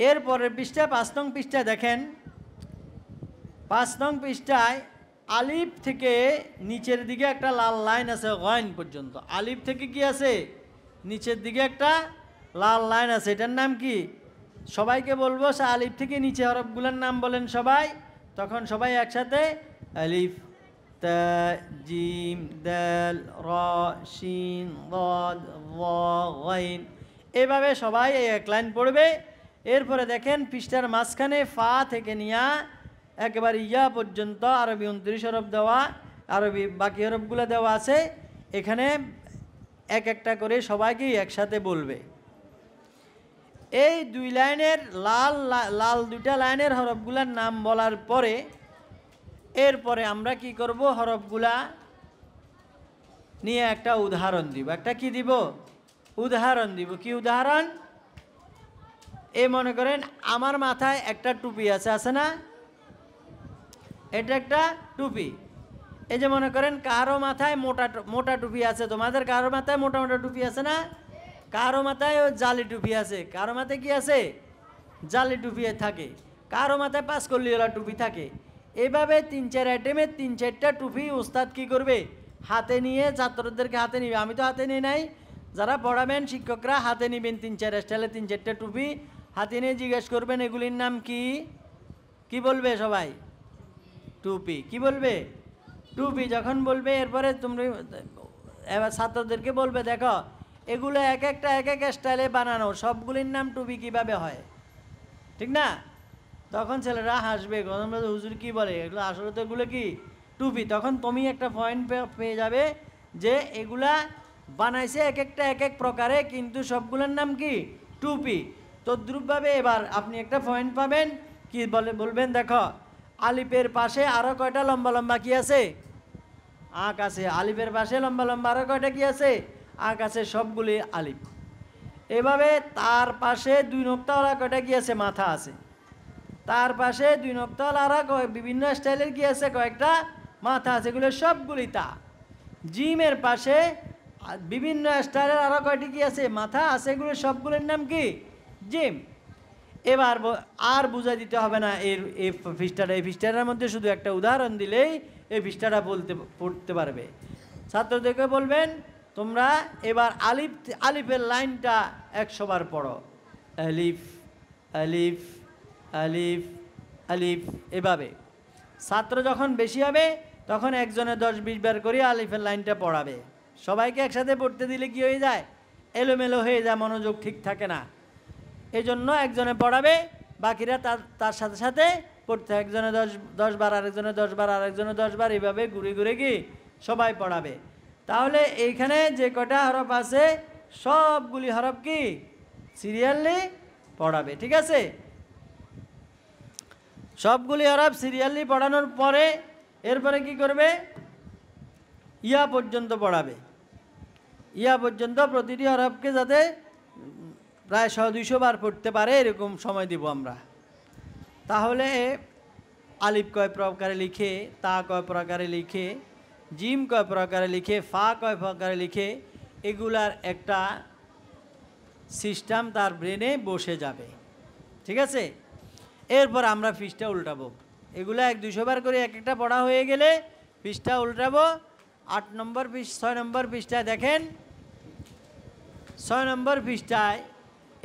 এরপরের পৃষ্ঠায় 5 নং পৃষ্ঠায় দেখেন, 5 নং পৃষ্ঠায় আলিফ থেকে নিচের দিকে একটা লাল লাইন আছে গয়ন পর্যন্ত। আলিফ থেকে কি আছে? নিচের দিকে একটা লাল লাইন আছে, এটার নাম কি? সবাইকে বলবো সে আলিফ থেকে নিচে হরফগুলোর নাম বলেন সবাই, তখন সবাই একসাথে আলিফ, তা, জিম, দাল, র, শিন, দাদ, ওয়া, গাইন, এভাবে সবাই এই এক লাইন পড়বে। এরপরে দেখেন পৃষ্ঠার মাঝখানে ফা থেকে নিয়া একেবারে ইয়া পর্যন্ত আরবি 29 হরফ দেওয়া, আরবি বাকি হরফগুলো দেওয়া আছে। এখানে এক একটা করে সবাইকেই একসাথে বলবে। এই 2 লাইনের লাল 2টা লাইনের হরফগুলার নাম বলার পরে এরপরে আমরা কি করব? হরফগুলা নিয়ে একটা উদাহরণ দিব। একটা কি দিব? উদাহরণ দিব। কি উদাহরণ? এই মনে করেন আমার মাথায় একটা টুপি আছে, আছে না? এটা একটা টুপি। এই যে মনে করেন কারো মাথায় মোটা টুপি আছে, তোমাদের কারো মাথায় মোটা মোটা টুপি আছে না? কারো মাথায় জালি টুপি আছে, কারো মাথায় কি আছে? জালি টুপি থাকে, কারো মাথায় 5 কলিওয়ালা টুপি থাকে। এইভাবে 3-4 আইটেমের 3-4টা টুপি উস্তাদ কি করবে? হাতে নিয়ে ছাত্রদেরকে হাতে নিবে। আমি তো হাতে নিয়ে নাই, যারা পড়াবেন শিক্ষকরা হাতে নেবেন 3-4 স্টাইলে 3-4টা টুপি হাতে নিয়ে জিজ্ঞেস করবেন এগুলির নাম কি? কি বলবে সবাই? টুপি। কি বলবে? টুপি। যখন বলবে এরপরে তুমি এবার ছাত্রদেরকে বলবে দেখো এগুলো এক একটা এক এক স্টাইলে বানানো, সবগুলির নাম টুপি কিভাবে হয়, ঠিক না? তখন ছেলেরা হাসবে, হুজুর কি বলে, এগুলো আসলে তো এগুলো কি টুপি। তখন তুমি একটা পয়েন্ট পেয়ে যাবে যে এগুলা বানাইছে এক একটা এক এক প্রকারে, কিন্তু সবগুলোর নাম কি? টুপি। তদ্রূপভাবে এবার আপনি একটা পয়েন্ট পাবেন। কি বলবেন? দেখো আলিফের পাশে আরো কয়টা লম্বা লম্বা কি আছে? আঁক আছে। আলিফের পাশে লম্বা লম্বা আরো কয়টা কি আছে? আঁক আছে। সবগুলি আলিফ। এভাবে তার পাশে 2 নক্তাওয়ালা কয়টা কি আছে? মাথা আছে। তার পাশে 2 নক্তাওয়ালা আরো বিভিন্ন স্টাইলের কি আছে? কয়েকটা মাথা আছে। এগুলো সবগুলি তা। জিমের পাশে বিভিন্ন স্টাইলের আরো কয়টি কি আছে? মাথা আছে। এগুলো সবগুলোর নাম কি? জিম। এবার আর বুঝাই দিতে হবে না এই পৃষ্ঠাটা। এই পৃষ্ঠাটার মধ্যে শুধু একটা উদাহরণ দিলেই এই পৃষ্ঠাটা পড়তে পারবে। ছাত্রদেরকে বলবেন তোমরা এবার আলিফের লাইনটা 100 বার পড়ো। আলিফ, আলিফ, আলিফ, আলিফ, এভাবে। ছাত্র যখন বেশি হবে তখন একজনে 10-20 বার করে আলিফের লাইনটা পড়াবে। সবাইকে একসাথে পড়তে দিলে কি হয়ে যায়? এলোমেলো হয়ে যায়, মনোযোগ ঠিক থাকে না। এই জন্য একজনে পড়াবে, বাকিরা তার সাথে সাথে পড়তে। একজনে 10 বার, আরেকজনে 10 বার, আরেকজনে 10 বার, এইভাবে ঘুরে ঘুরে কি সবাই পড়াবে। তাহলে এইখানে যে কটা হরফ আছে সবগুলি হরফ কি সিরিয়ালি পড়াবে, ঠিক আছে? সবগুলি হরফ সিরিয়ালি পড়ানোর পরে এরপরে কি করবে? ইয়া পর্যন্ত পড়াবে। ইয়া পর্যন্ত প্রতিটি হরফকে যাতে প্রায় 100-200 বার পড়তে পারে এরকম সময় দিব আমরা। তাহলে আলিফ কয় প্রকারে লিখে, তা কয় প্রকারে লিখে, জিম কয় প্রকারে লিখে, ফা কয় প্রকারে লিখে, এগুলার একটা সিস্টেম তার ব্রেনে বসে যাবে, ঠিক আছে? এরপর আমরা পৃষ্ঠা উল্টাবো। এগুলো 100-200 বার করে এক একটা পড়া হয়ে গেলে পৃষ্ঠা উল্টাবো। 6 নম্বর পৃষ্ঠায় দেখেন, 6 নম্বর পৃষ্ঠায়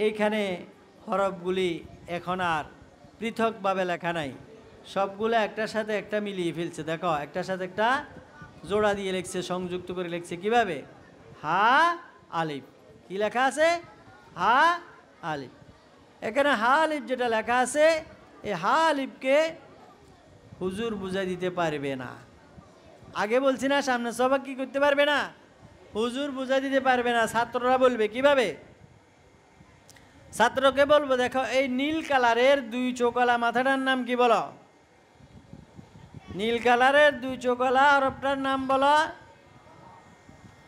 এইখানে হরফগুলি এখন আর পৃথকভাবে লেখা নাই, সবগুলো একটার সাথে একটা মিলিয়ে ফেলছে। দেখো একটার সাথে একটা জোড়া দিয়ে লিখছে, সংযুক্ত করে লিখছে। কিভাবে? হা আলিফ। কি লেখা আছে? হা আলিফ। এখানে হা আলিফ যেটা লেখা আছে, এই হা আলিফকে হুজুর বুঝাই দিতে পারবে না। আগে বলছি না, সামনে সবাই কি করতে পারবে না? হুজুর বুঝাই দিতে পারবে না। ছাত্ররা বলবে কিভাবে? ছাত্রকে বলবো দেখো এই নীল কালারের 2 চোখওয়ালা মাথাটার নাম কি বলো? নীল কালারের 2 চোখওয়ালা হরফটার নাম বলো।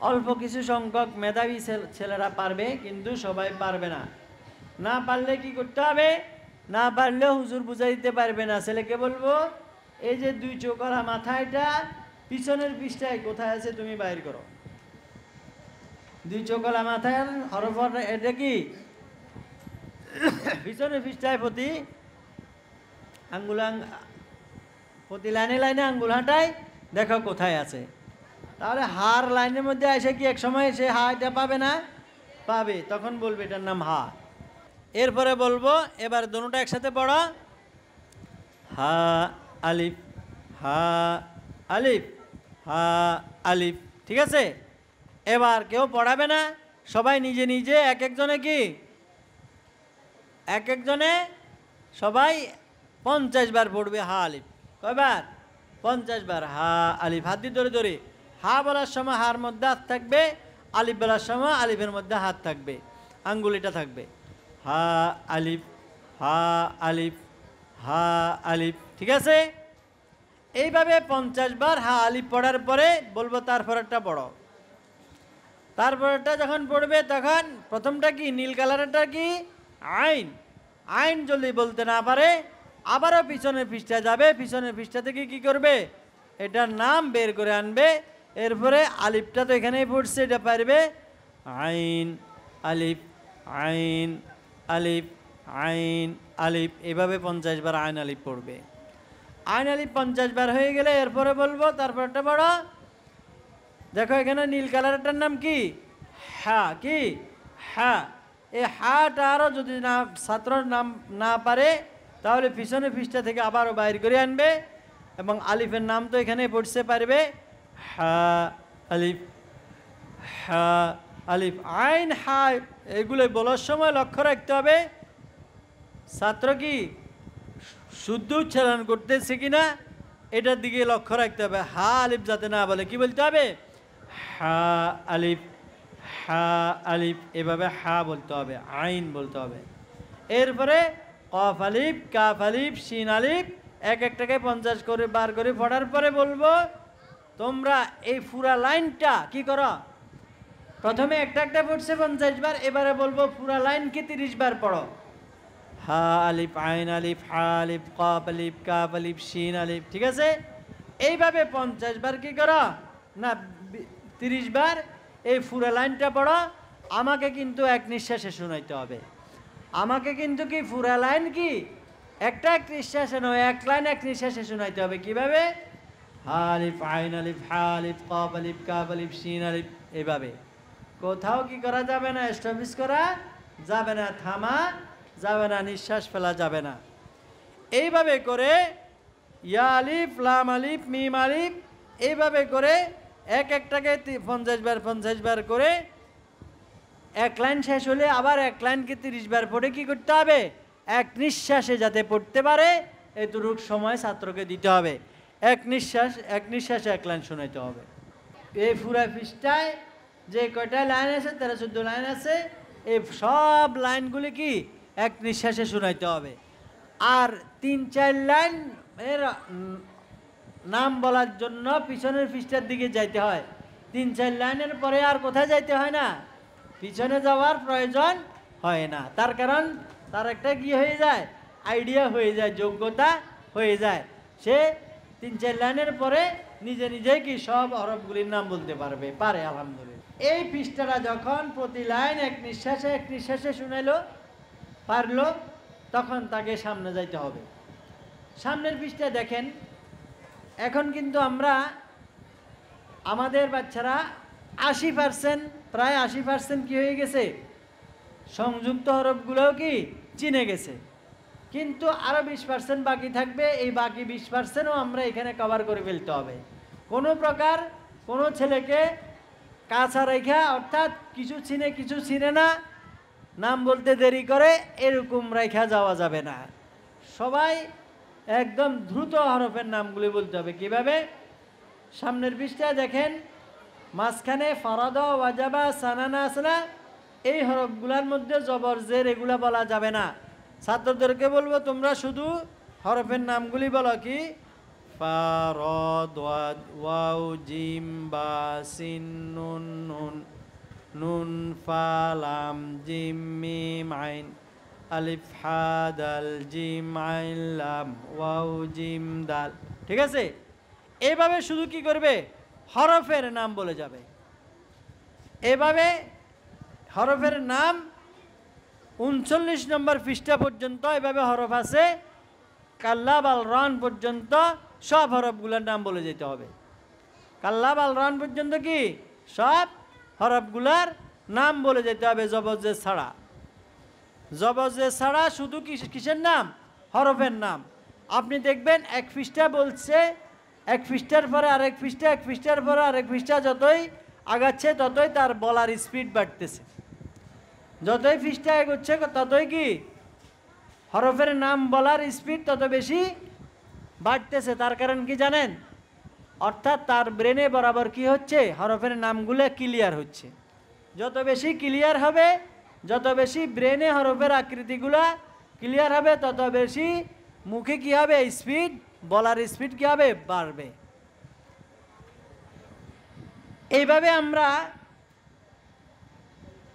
অল্প কিছু সংখ্যক মেধাবী ছেলেরা পারবে, কিন্তু সবাই পারবে না। না পারলে কি করতে হবে? না পারলেও হুজুর বুঝাই দিতে পারবে না, ছেলেকে বলবো এই যে 2 চোখলা মাথা, এটা পিছনের পৃষ্ঠায় কোথায় আছে তুমি বাইর করো। 2 চোখলা মাথার হরফ, এটা কি পিছনের পৃষ্ঠায় প্রতি লাইনে লাইনে আঙ্গুল হাঁটায়, দেখো কোথায় আছে। তাহলে হার লাইনের মধ্যে এসে কি এক সময় সে হা এটা পাবে না? পাবে, তখন বলবে এটার নাম হা। এরপরে বলবো, এবার দুটোটা একসাথে পড়ো, হা আলিফ, হা আলিফ, হা আলিফ। ঠিক আছে? এবার কেউ পড়াবে না, সবাই নিজে নিজে এক একজনে সবাই 50 বার পড়বে হা আলিফ। কয়বার? 50 বার। হা আলিফ, হাত দিয়ে ধরে ধরে। হা বলার সময় হার মধ্যে হাত থাকবে, আলিফ বলার সময় আলিফের মধ্যে হাত থাকবে, আঙ্গুলিটা থাকবে। হা আলিফ, হা আলিফ, হা আলিফ। ঠিক আছে? এইভাবে 50 বার হা আলিফ পড়ার পরে বলবো তারপরেরটা পড়ো। তারপরেরটা যখন পড়বে তখন প্রথমটা কি, নীল কালারটা কি? আইন। আইন যদি বলতে না পারে আবারও পিছনের পৃষ্ঠা যাবে, পিছনের পৃষ্ঠা থেকে কি করবে, এটার নাম বের করে আনবে। এরপরে আলিফটা তো এখানেই পড়ছে, এটা পারবে আইন আলিফ, আইন আলিফ, আইন আলিফ। এভাবে 50 বার আইন আলিফ পড়বে। আইন আলিফ 50 বার হয়ে গেলে এরপরে বলবো তারপরটা বড়। দেখো এখানে নীল কালারটার নাম কি? হ্যাঁ। কি? হ্যাঁ। এই হাটা আরও যদি না ছাত্রর নাম না পারে তাহলে পিছনে পৃষ্ঠা থেকে আবারও বাইর করে আনবে এবং আলিফের নাম তো এখানে পড়তে পারবে, হ্যাঁ আলিফ, হ্যাঁ আলিফ, আইন হা। এগুলো বলার সময় লক্ষ্য রাখতে হবে ছাত্র কি শুদ্ধ উচ্চারণ করতেছে কিনা, এটার দিকে লক্ষ্য রাখতে হবে। হা আলিফ যাতে না বলে, কি বলতে হবে? হা আলিফ, হা আলিফ। এভাবে হা বলতে হবে, আইন বলতে হবে। এরপরে কফ আলিফ, কাফ আলিফ, শিন আলিফ, এক একটাকে 50 করে বার করে পড়ার পরে বলবো তোমরা এই পুরা লাইনটা কি করো, প্রথমে একটা একটা পড়ছে 50 বার, এবারে বলবো পুরা লাইনকে 30 বার পড়ো। হা আলিফ, আইন আলিফ, হা আলিফ, কফ আলিফ, কাফ আলিফ, শিন আলিফ। ঠিক আছে? এইভাবে 50 বার কি করো না 30 বার এই পুরা লাইনটা পড়ো। আমাকে কিন্তু এক নিঃশ্বাসে শোনাইতে হবে। আমাকে কিন্তু কি পুরা লাইন কি একটা এক নিঃশ্বাসে নয়, এক লাইন এক নিঃশ্বাসে শোনাইতে হবে। কিভাবে? হা আলিফ, আইন আলিফ, হা আলিফ, কফ আলিফ, কাফ আলিফ, শিন আলিফ। এইভাবে কোথাও কি করা যাবে না, স্টপিস করা যাবে না, থামা যাবে না, নিঃশ্বাস ফেলা যাবে না। এইভাবে করে ইয়া আলিফ, লাম আলিফ, মিম আলিফ, এইভাবে করে এক একটাকে 50 বার করে এক লাইন শেষ হলে আবার এক লাইনকে 30 বার পড়ে কি করতে হবে, এক নিঃশ্বাসে যাতে পড়তে পারে এতটুক সময় ছাত্রকে দিতে হবে। এক নিঃশ্বাসে এক লাইন শোনাইতে হবে। এই পুরা পৃষ্ঠায় যে কয়টা লাইন আছে 13-14 লাইন আছে, এই সব লাইনগুলি কি এক নিঃশ্বাসে শোনাইতে হবে। আর 3-4 লাইন এর নাম বলার জন্য পিছনের পৃষ্ঠার দিকে যাইতে হয়। 3-4 লাইনের পরে আর কোথায় যাইতে হয় না, পিছনে যাওয়ার প্রয়োজন হয় না। তার কারণ তার একটা কি হয়ে যায়, আইডিয়া হয়ে যায়, যোগ্যতা হয়ে যায়। সে 3-4 লাইনের পরে নিজে নিজেই কি সব হরফগুলির নাম বলতে পারে আলহামদুলিল্লাহ। এই পৃষ্ঠাটা যখন প্রতি লাইন এক নিঃশ্বাসে শুনাইলো পারলো, তখন তাকে সামনে যাইতে হবে। সামনের পৃষ্ঠা দেখেন, এখন কিন্তু আমরা আমাদের বাচ্চারা 80%, প্রায় 80% কি হয়ে গেছে, সংযুক্ত হরফগুলোও কি চিনে গেছে। কিন্তু আরও 20% বাকি থাকবে। এই বাকি 20%ও আমরা এখানে কভার করে ফেলতে হবে। কোনো প্রকার কোনো ছেলেকে কাঁচা রেখা, অর্থাৎ কিছু চিনে কিছু চিনে না, নাম বলতে দেরি করে, এরকম রেখা যাওয়া যাবে না। সবাই একদম দ্রুত হরফের নামগুলি বলতে হবে। কিভাবে? সামনের পৃষ্ঠায় দেখেন, মাঝখানে ফারাদা, ওয়াজাবা, সানানা আছে না, এই হরফগুলোর মধ্যে জবর জের এগুলা বলা যাবে না। ছাত্রদেরকে বলবো তোমরা শুধু হরফের নামগুলি বলো। কি? ফা, র, দাদ, ওয়াও, জিম, বা, সিন, নুন, নুন, নুন, ফা, লাম, জিম, মিম, আইন। আলিফ হা দাল জিম আইন লাম ওয়াও জিম দাল। ঠিক আছে, এভাবে শুধু কি করবে, হরফের নাম বলে যাবে। এভাবে হরফের নাম 39 নম্বর পৃষ্ঠা পর্যন্ত এভাবে হরফ আছে, কাল্লা বাল রান পর্যন্ত সব হরফগুলোর নাম বলে যেতে হবে। কাল্লা বাল রান পর্যন্ত কি সব হরফগুলার নাম বলে যেতে হবে, জবরজের ছাড়া। জবরজের ছাড়া শুধু কিসের নাম, হরফের নাম। আপনি দেখবেন এক পৃষ্ঠা বলছে, এক পৃষ্ঠার পরে আরেক পৃষ্ঠা, এক পৃষ্ঠার পরে আরেক পৃষ্ঠা, যতই আগাচ্ছে ততই তার বলার স্পিড বাড়তেছে। যতই পৃষ্ঠা এগোচ্ছে ততই কি হরফের নাম বলার স্পিড তত বেশি বাড়তেছে। তার কারণ কি জানেন, অর্থাৎ তার ব্রেনে বরাবর কি হচ্ছে, হরফের নামগুলো ক্লিয়ার হচ্ছে। যত বেশি ক্লিয়ার হবে, যত বেশি ব্রেনে হরফের আকৃতিগুলা ক্লিয়ার হবে, তত বেশি মুখে কি হবে, স্পিড, বলার স্পিড কি হবে, বাড়বে। এইভাবে আমরা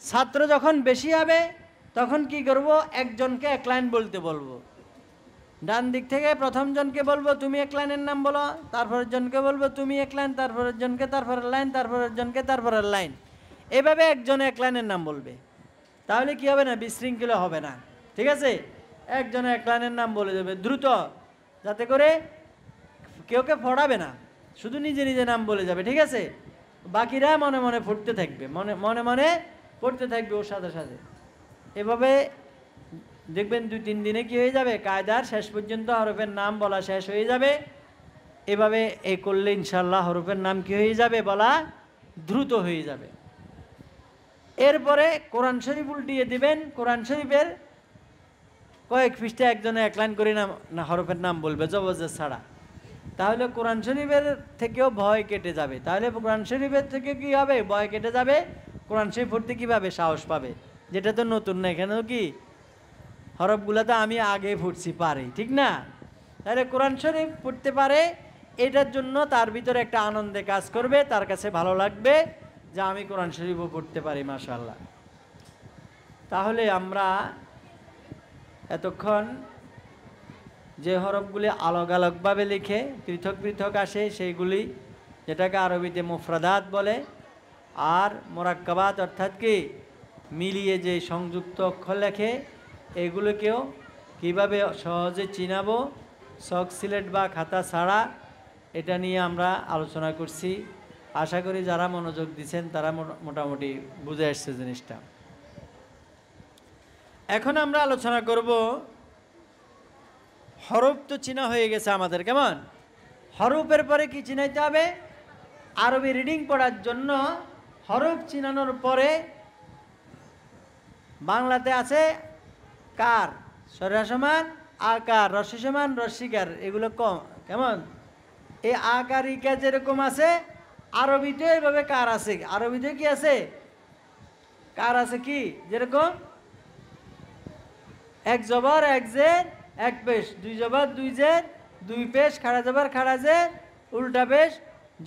ছাত্র যখন বেশি হবে তখন কি করব, একজনকে এক লাইন বলতে বলবো। ডান দিক থেকে প্রথম জনকে বলবো তুমি এক লাইনের নাম বলো, তারপরের জনকে বলবো তুমি এক লাইন, তারপরের জনকে তারপরের লাইন, তারপরের জনকে তারপরের লাইন। এভাবে একজন এক লাইনের নাম বলবে। তাহলে কি হবে না, বিশৃঙ্খলা হবে না। ঠিক আছে, একজন এক লাইনের নাম বলে যাবে দ্রুত, যাতে করে কেউকে পড়াবে না, শুধু নিজে নিজে নাম বলে যাবে। ঠিক আছে, বাকিরা মনে মনে পড়তে থাকবে, মনে মনে পড়তে থাকবে ওর সাথে সাথে। এভাবে দেখবেন 2-3 দিনে কি হয়ে যাবে, কায়দার শেষ পর্যন্ত হরফের নাম বলা শেষ হয়ে যাবে। এভাবে এই করলে ইনশাল্লাহ হরফের নাম কি হয়ে যাবে, বলা দ্রুত হয়ে যাবে। এরপরে কোরআন শরীফ উল্টিয়ে দিবেন। কোরআন শরীফের কয়েক পৃষ্ঠা একজনে এক লাইন করে না হরফের নাম বলবে জবরজের ছাড়া। তাহলে কোরআন শরীফের থেকেও ভয় কেটে যাবে। তাহলে কোরআন শরীফের থেকে কি হবে, ভয় কেটে যাবে। কোরআন শরীফ পড়তে কীভাবে সাহস পাবে, যেটা তো নতুন না, এখানেও কি হরফগুলো তো আমি আগে পড়ছি পারি, ঠিক না? তাহলে কোরআন শরীফ পড়তে পারে, এটার জন্য তার ভিতরে একটা আনন্দে কাজ করবে, তার কাছে ভালো লাগবে যে আমি কোরআন শরীফও পড়তে পারি, মাশাআল্লাহ। তাহলে আমরা এতক্ষণ যে হরফগুলি আলাদা আলাদাভাবে লিখে পৃথক পৃথক আসে সেইগুলি, যেটাকে আরবিতে মুফরাদাত বলে, আর মোরাক্কাবাত অর্থাৎ কি মিলিয়ে যে সংযুক্ত অক্ষর লেখে, এগুলোকেও কিভাবে সহজে চিনাবো চক সিলেট বা খাতা ছাড়া, এটা নিয়ে আমরা আলোচনা করছি। আশা করি যারা মনোযোগ দিচ্ছেন তারা মোটামুটি বুঝে আসছে জিনিসটা। এখন আমরা আলোচনা করব, হরফ তো চিনা হয়ে গেছে আমাদের, কেমন? হরফের পরে কি চিনাইতে হবে? আরবি রিডিং পড়ার জন্য হরফ চিনানোর পরে বাংলাতে আছে কার, সরা সমান আকার, রস্যি সমান রস্যিকার, এগুলো কম, কেমন? এই আকার ইকার যেরকম আছে, আরবিতে এইভাবে কার আছে। আরবিতে কি আছে? কার আছে। কি যেরকম এক জবর এক জের এক পেশ, দুই জবর দুই জের দুই পেশ, খাড়া জবর খাড়া জের উল্টা পেশ,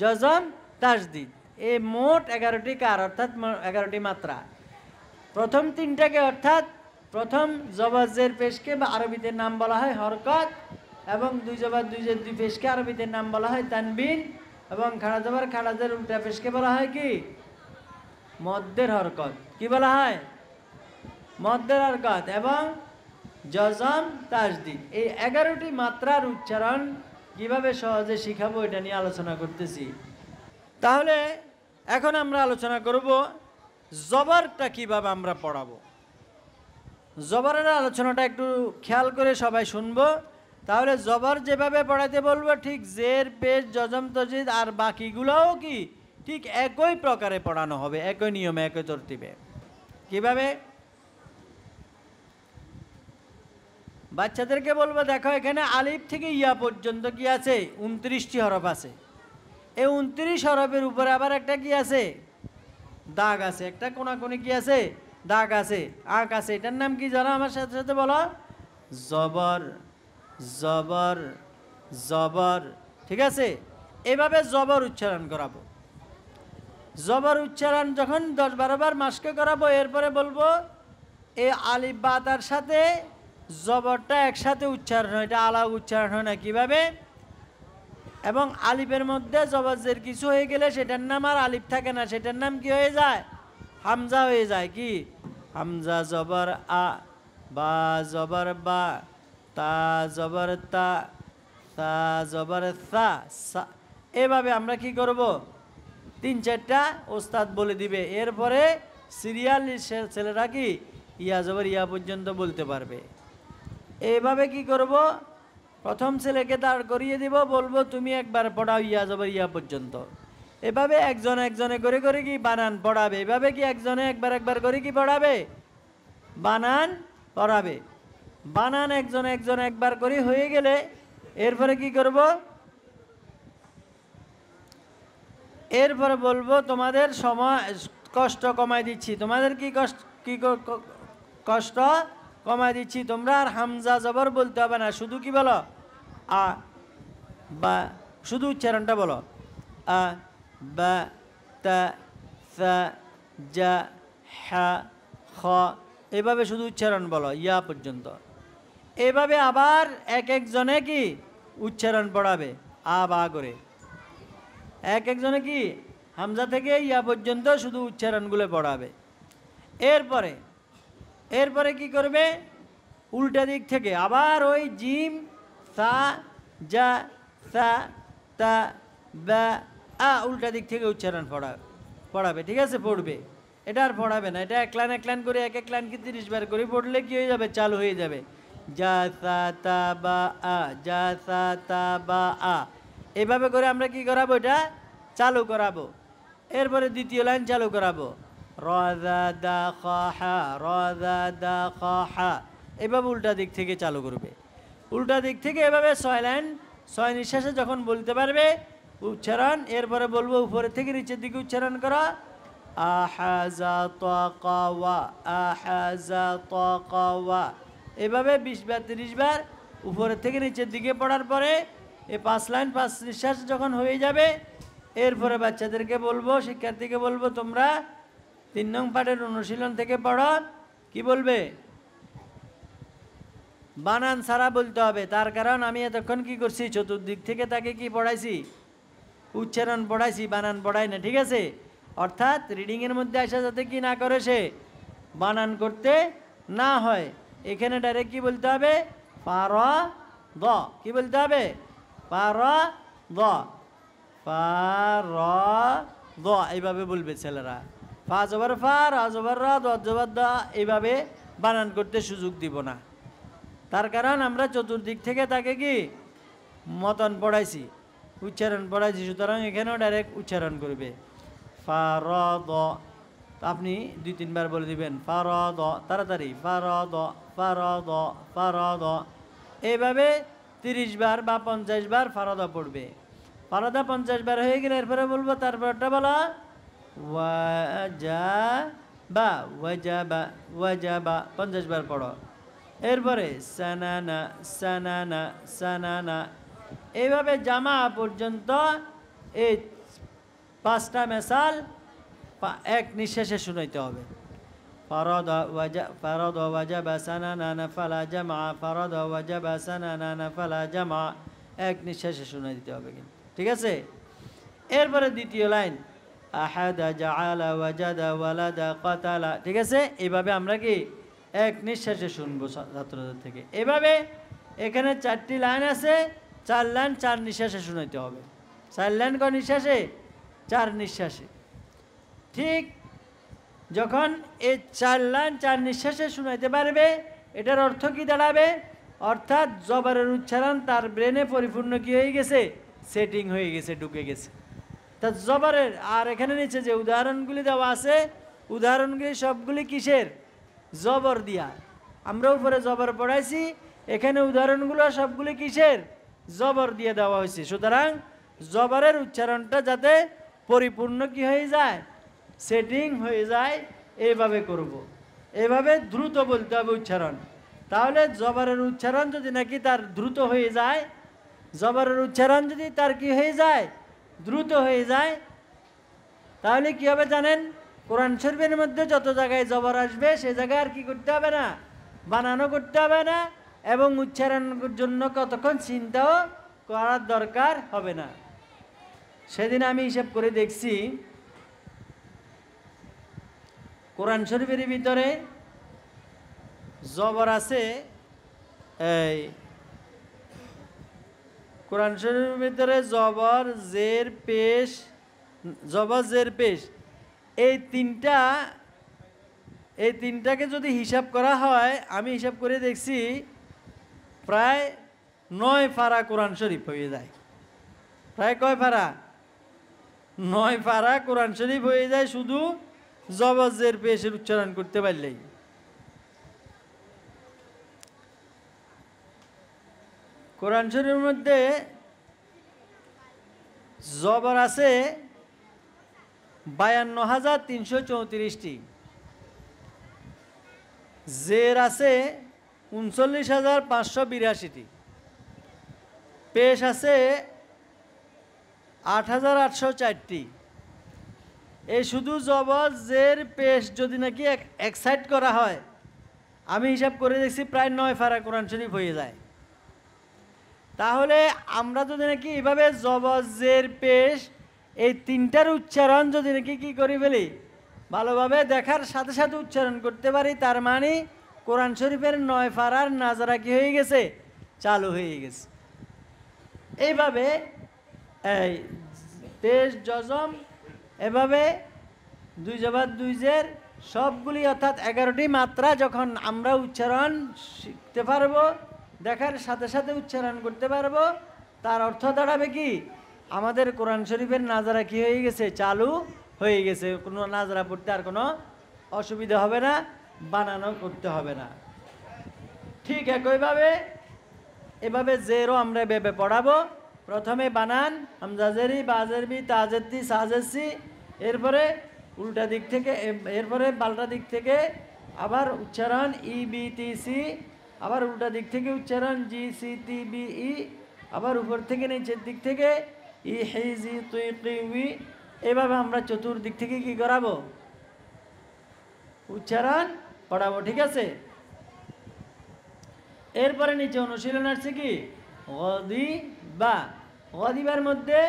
জজম তাসদিদ। এই মোট 11টি কার, অর্থাৎ 11টি মাত্রা। প্রথম 3টাকে অর্থাৎ প্রথম জবর জের পেশকে বা আরবিতে নাম বলা হয় হরকত, এবং দুই জবর দুই জের দুই পেশকে আরবিতে নাম বলা হয় তানবিন, এবং খাড়া জবর খাড়া জের উল্টা পেশকে বলা হয় কি মদ্দের হরকত। কি বলা হয়? মদ্দের হরকত এবং জজম তাসদিদ। এই 11টি মাত্রার উচ্চারণ কিভাবে সহজে শিখাবো এটা নিয়ে আলোচনা করতেছি। তাহলে এখন আমরা আলোচনা করব জবরটা কিভাবে আমরা পড়াবো। জবরের আলোচনাটা একটু খেয়াল করে সবাই শুনবো। তাহলে জবর যেভাবে পড়াতে বলবো, ঠিক জের পেশ জজম তাসদিদ আর বাকিগুলোও কি ঠিক একই প্রকারে পড়ানো হবে, একই নিয়মে একই তরতিবে। কিভাবে? বাচ্চাদেরকে বলবো, দেখো এখানে আলিফ থেকে ইয়া পর্যন্ত কি আছে, 29টি হরফ আছে। এই 29 হরফের উপরে আবার একটা কি আছে, দাগ আছে, একটা কোনাকুনি কি আছে, দাগ আছে, আঁক আছে। এটার নাম কি জানো? আমার সাথে সাথে বলো, জবর। জবর জবর, ঠিক আছে? এভাবে জবর উচ্চারণ করাবো। জবর উচ্চারণ যখন 10-12 বার মাসকে করাবো, এরপরে বলবো এই আলিফ বা তার সাথে জবরটা একসাথে উচ্চারণ হয়, এটা আলাদা উচ্চারণ হয় না। কিভাবে? এবং আলিফের মধ্যে জবরের কিছু হয়ে গেলে সেটার নাম আর আলিফ থাকে না, সেটার নাম কি হয়ে যায়? হামজা হয়ে যায়। কি? হামজা জবর আ, বা জবর বা, তা জবর তা, তা জবর সা। এভাবে আমরা কি করব? 3-4টা ওস্তাদ বলে দিবে, এরপরে সিরিয়াল ছেলেরা কি ইয়া জবর ইয়া পর্যন্ত বলতে পারবে। এইভাবে কি করব? প্রথম ছেলেকে দাঁড় করিয়ে দিব, বলবো তুমি একবার পড়াও ইয়া জবর ইয়া পর্যন্ত। এভাবে একজনে করে করে কি বানান পড়াবে। এভাবে কি একজনে একবার করে কি পড়াবে? বানান পড়াবে। বানান একজন একবার করে হয়ে গেলে এরপরে কি করব? এরপরে বলবো তোমাদের সময় কষ্ট কমাই দিচ্ছি, তোমাদের কি কষ্ট কমাই দিচ্ছি। তোমরা আর হামজা জবর বলতে হবে না, শুধু কি বলো? আ বা, শুধু উচ্চারণটা বলো। আ বা তা সা জা হা খ, এভাবে শুধু উচ্চারণ বলো ইয়া পর্যন্ত। এভাবে আবার একজনে কি উচ্চারণ পড়াবে আ বা করে। একজনে কি হামজা থেকে ইয়া পর্যন্ত শুধু উচ্চারণগুলো পড়াবে। এরপরে কি করবে? উল্টা দিক থেকে আবার ওই জিম সা জা সা তা বা আ উল্টা দিক থেকে উচ্চারণ পড়াবে। ঠিক আছে? পড়বে। এটা আর পড়াবে না, এটা এক লাইন করে এক লাইনকে 30 বার করে পড়লে কি হয়ে যাবে? চালু হয়ে যাবে। যা সা তা বা আ, যা সা তা বা আ। এভাবে করে আমরা কি করাবো? এটা চালু করাবো। এরপরে দ্বিতীয় লাইন চালু করাবো। রজা দা খা, রজা দা খা। এভাবে উল্টা দিক থেকে চালু করবে। উল্টা দিক থেকে এভাবে 6 লাইন 6 নিঃশ্বাসে যখন বলতে পারবে উচ্চারণ, এরপরে বলবো উপরে থেকে নিচের দিকে উচ্চারণ করা। আহাজা তাকাওয়া, আহাজা তাকাওয়া। এভাবে 20 বার 30 বার উপরের থেকে নিচের দিকে পড়ার পরে এই 5 লাইন 5 নিঃশ্বাস যখন হয়ে যাবে, এরপরে বাচ্চাদেরকে বলবো, শিক্ষার্থীকে বলবো তোমরা 3 নং পাঠের অনুশীলন থেকে পড়ো। কি বলবে? বানান ছাড়া বলতে হবে। তার কারণ আমি এতক্ষণ কি করছি? চতুর্দিক থেকে তাকে কি পড়াইছি? উচ্চারণ পড়াইছি, বানান পড়াই না। ঠিক আছে? অর্থাৎ রিডিংয়ের মধ্যে আসা যাতে কি না করে, সে বানান করতে না হয়। এখানে ডাইরেক্ট কি বলতে হবে? পার দ। কি বলতে হবে? পার দ, পার দ। এইভাবে বলবে ছেলেরা। ফা জবর ফা, রা জবর রা, দ জবর দা। এইভাবে বানান করতে সুযোগ দিব না। তার কারণ আমরা চতুর্দিক থেকে তাকে কি মতন পড়াইছি, উচ্চারণ পড়াইছি। সুতরাং এখানেও ডাইরেক্ট উচ্চারণ করবে। ফারদ, আপনি 2-3 বার বলে দিবেন ফারদ, তাড়াতাড়ি ফারদ, ফারদ, ফারদ। এইভাবে 30 বার বা 50 বার ফারদা পড়বে। ফারদা 50 বার হয়ে গেলে এরপরে বলবো, তারপরটা বলা ওয়াজাবা, ওয়াজাবা, ওয়াজাবা 50 বার পড়ো। এরপরে সানানা, সানানা, সানানা। এইভাবে জামা পর্যন্ত এই 5টা মেসাল এক নিঃশ্বাসে শুনাইতে হবে। ফারদ ওয়াজাবা সানানা নাফালা জামা, ফারদ ওয়াজাবা সানানা নাফালা জামা, এক নিঃশ্বাসে শুনাই দিতে হবে কিন্তু। ঠিক আছে? এরপরে দ্বিতীয় লাইন আহাদা জাআলা ওয়াজাদা ওয়ালাদা কাতালা। ঠিক আছে? এইভাবে আমরা কি এক নিঃশ্বাসে শুনবো ছাত্রদের থেকে। এভাবে এখানে 4টি লাইন আছে, 4 লাইন 4 নিঃশ্বাসে শুনাইতে হবে। 4 লাইন ক নিঃশ্বাসে? 4 নিঃশ্বাসে। ঠিক যখন এই 4 লাইন 4 নিঃশ্বাসে শুনাইতে পারবে, এটার অর্থ কি দাঁড়াবে? অর্থাৎ জবরের উচ্চারণ তার ব্রেনে পরিপূর্ণ কি হয়ে গেছে? সেটিং হয়ে গেছে, ঢুকে গেছে। তা জবরের, আর এখানে নিচে যে উদাহরণগুলি দেওয়া আছে, উদাহরণগুলি সবগুলি কিসের? জবর দিয়া। আমরা উপরে জবর পড়াইছি, এখানে উদাহরণগুলো সবগুলি কিসের? জবর দিয়ে দেওয়া হয়েছে। সুতরাং জবরের উচ্চারণটা যাতে পরিপূর্ণ কি হয়ে যায়? সেটিং হয়ে যায়। এইভাবে করব। এভাবে দ্রুত বলতে হবে উচ্চারণ। তাহলে জবরের উচ্চারণ যদি নাকি তার দ্রুত হয়ে যায়, জবরের উচ্চারণ যদি তার কি হয়ে যায়? দ্রুত হয়ে যায়, তাহলে কি হবে জানেন? কোরআন শরীফের মধ্যে যত জায়গায় জবর আসবে সে জায়গায় আর কি করতে হবে না, বানানো করতে হবে না, এবং উচ্চারণের জন্য কতক্ষণ চিন্তাও করার দরকার হবে না। সেদিন আমি হিসাব করে দেখছি কোরআন শরীফের ভিতরে জবর আছে, এই কোরআন শরীফের ভিতরে জবর জের পেশ, জবর জের পেশ, এই তিনটাকে যদি হিসাব করা হয়, আমি হিসাব করে দেখছি প্রায় 9 পারা কোরআন শরীফ হয়ে যায়। প্রায় কয় পারা? 9 পারা কোরআন শরীফ হয়ে যায় শুধু জবর জের পেশের উচ্চারণ করতে পারলেই। কোরআন শরীফের মধ্যে জবর আছে 52,334টি, জের আছে 39,582টি, পেশ আছে 8,804টি। এই শুধু জবর জের পেশ যদি নাকি এক সাইড করা হয়, আমি হিসাব করে দেখছি প্রায় 9 পারা কোরআন শরীফ হয়ে যায়। তাহলে আমরা যদি নাকি এভাবে জবর জের পেশ এই তিনটার উচ্চারণ যদি নাকি কি করি ফেলি, ভালোভাবে দেখার সাথে সাথে উচ্চারণ করতে পারি, তার মানে কোরআন শরীফের 9 পারার নাজারা কি হয়ে গেছে, চালু হয়ে গেছে। এইভাবে এই পেশ জজম এভাবে 2 জবর 2 জের সবগুলি অর্থাৎ 11টি মাত্রা যখন আমরা উচ্চারণ শিখতে পারবো, দেখার সাথে সাথে উচ্চারণ করতে পারবো, তার অর্থ দাঁড়াবে কি, আমাদের কোরআন শরীফের নাজারা কি হয়ে গেছে, চালু হয়ে গেছে। কোনো নাজারা পড়তে আর কোনো অসুবিধা হবে না, বানানো করতে হবে না। ঠিক একইভাবে এভাবে জেরও আমরা ভেবে পড়াবো। প্রথমে বানান হামজাজেরি, বাজেরবি, তাজেরতি, সাজেসি, এরপরে উল্টা দিক থেকে, এরপরে পাল্টা দিক থেকে আবার উচ্চারণ ইবিটিসি, আবার উল্টা দিক থেকে উচ্চারণ জিসিটিবিই, আবার উপর থেকে নিচের দিক থেকে ইহিজিতুইকিউই। এভাবে আমরা চতুর্দিক থেকে কি করাবো, উচ্চারণ পড়াবো। ঠিক আছে। এরপরে নিচে অনুশীলন আসছে কি, গদিবা। গদিবার মধ্যে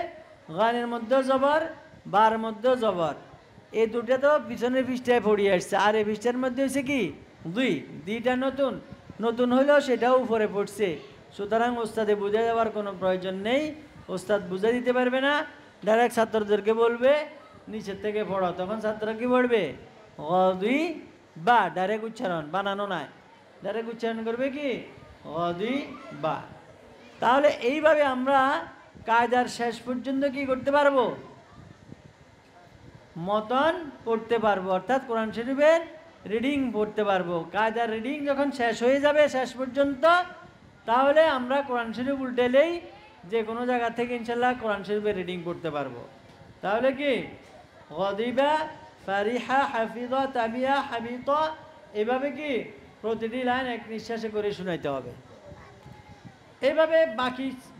গানের মধ্যে জবর, বার মধ্যে জবর, এই দুটা তো পিছনের পৃষ্ঠায় পড়িয়ে আসছে, আর এই পৃষ্ঠার মধ্যে হয়েছে কি দুইটা নতুন নতুন হইলেও সেটাও উপরে পড়ছে। সুতরাং ওস্তাদে বুঝে যাওয়ার কোনো প্রয়োজন নেই, ওস্তাদ বুঝে দিতে পারবে না, ডাইরেক্ট ছাত্রদেরকে বলবে নিচের থেকে পড়ো, তখন ছাত্ররা কি পড়বে, গদিবা, ডাইরেক্ট উচ্চারণ, বানানো নাই, ডাইরেক্ট উচ্চারণ করবে কি গদিবা। তাহলে এইভাবে আমরা কায়দার শেষ পর্যন্ত কি করতে পারবো, মতন পড়তে পারবো, অর্থাৎ কোরআন শরীফের রিডিং পড়তে পারবো। কায়দার রিডিং যখন শেষ হয়ে যাবে শেষ পর্যন্ত, তাহলে আমরা কোরআন শরীফ উল্টেলেই যে কোনো জায়গা থেকে ইনশাল্লাহ কোরআন শরীফের রিডিং পড়তে পারবো। তাহলে কি গদিবা, ফারিহা, হাফিদা, তাবিয়া, হাবিতা, এভাবে কি প্রতিটি লাইন এক নিঃশ্বাসে করে শুনাইতে হবে। এইভাবে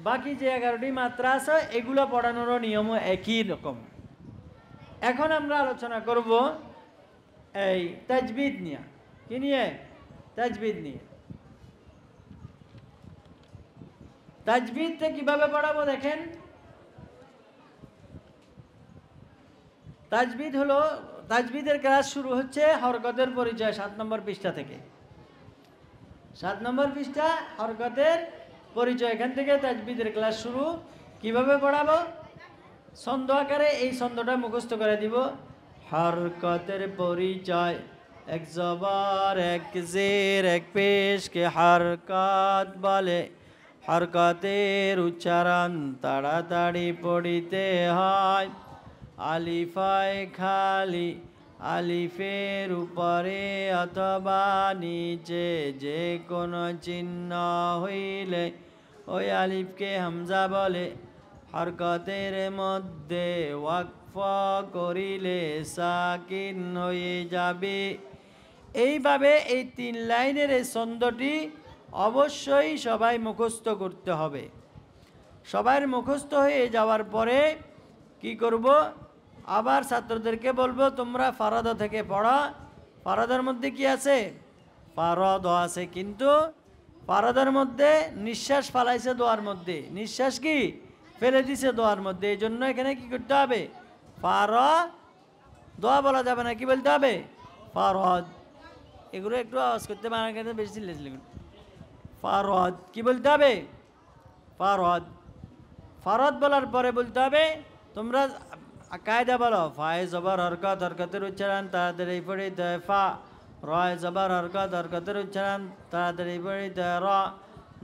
বাকি যে 11টি মাত্রা আছে এগুলো পড়ানোরও নিয়মও একই রকম। এখন আমরা আলোচনা করব এই তাজবিদ নিয়ে। কি নিয়ে? তাজবিদ নিয়ে। তাজবিদটা কিভাবে পড়াবো দেখেন। তাজবিদ হলো, তাজবিদের ক্লাস শুরু হচ্ছে হরকতের পরিচয় 7 নম্বর পৃষ্ঠা থেকে। 7 নম্বর পৃষ্ঠা হরকতের পরিচয়, এখান থেকে তাজবিদের ক্লাস শুরু। কিভাবে পড়াবো? ছন্দ আকারে এই ছন্দটা মুখস্থ করে দিব। হরকতের পরিচয়, এক জবর, এক জের, এক পেশকে হরকত বলে। হরকতের উচ্চারণ তাড়াতাড়ি পড়িতে হয়। আলিফায় খালি, আলিফের উপরে অথবা নিচে যে কোনো চিহ্ন হইলে ওই আলিফকে হামজা বলে। হরকতের মধ্যে ওয়াকফ করিলে সাকিন হয়ে যাবে। এইভাবে এই 3 লাইনের এই ছন্দটি অবশ্যই সবাই মুখস্থ করতে হবে। সবার মুখস্থ হয়ে যাওয়ার পরে কি করব, আবার ছাত্রদেরকে বলবো তোমরা ফারাদ থেকে পড়ো। ফারাদের মধ্যে কি আছে? ফারদ আছে, কিন্তু ফারাদের মধ্যে নিঃশ্বাস ফালাইছে দোয়ার মধ্যে, নিঃশ্বাস কি ফেলে দিছে দোয়ার মধ্যে। এই জন্য এখানে কি করতে হবে? দোয়া বলা যাবে না, কি বলতে হবে? ফারদ। এগুলো একটু আওয়াজ করতে বাংলা বেশি লিখুন। ফারদ কি বলতে হবে? ফারদ। ফারদ বলার পরে বলতে হবে তোমরা কায়দা বলো, ফায়ে জবর হরকত, হরকতের উচ্চারণ তাড়াতাড়ি পড়িতে হয় ফা, রয় জবর হরকত, হরকতের উচ্চারণ তাড়াতাড়ি পড়িতে হয় র,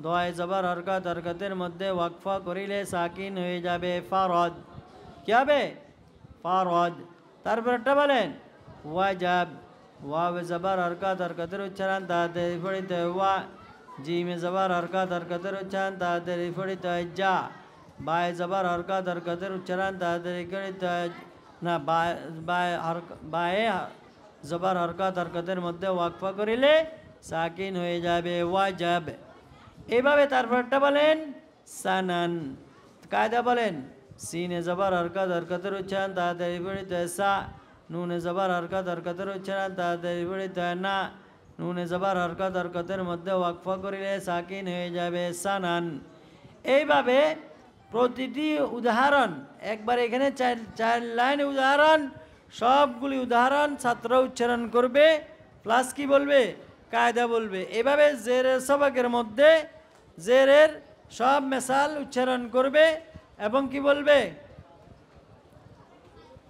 দোয়ায় জবর হরকত, হরকতের মধ্যে ওয়াকফা করিলে সাকিন হয়ে যাবে ফারদ। কি হবে? ফারদ। তারপরটা বলেন ওয়াজাব, ওয়াও জবর হরকত, হরকতের উচ্চারণ তাড়াতাড়ি পড়িতে হয় ওয়া, জিমে জবর হরকত, হরকতের উচ্চারণ তাড়াতাড়ি পড়িতে হয় যা, বায়ে জবর হরকত, হরকতের উচ্চারণ তাড়াতাড়ি করিতে হয় না, বায়ে জবর হরকত, হরকতের মধ্যে ওয়াকফা করিলে সাকিন হয়ে যাবে ওয়াজাব। এইভাবে তারপরটা বলেন সানান। কায়দা বলেন সিনে জবর হরকত, হরকতের উচ্চারণ তাড়াতাড়ি পড়িতে হয় সা, নুনে জবর হরকত, হরকতের উচ্চারণ তাড়াতাড়ি পড়িতে হয় না, নুনে জবর হরকত, হরকতের মধ্যে ওয়াকফা করিলে সাকিন হয়ে যাবে সানান। এইভাবে প্রতিটি উদাহরণ একবার এখানে চার লাইন উদাহরণ, সবগুলি উদাহরণ ছাত্র উচ্চারণ করবে, প্লাস কি বলবে? কায়দা বলবে। এভাবে জেরের সবাকের মধ্যে জেরের সব মেসাল উচ্চারণ করবে এবং কি বলবে?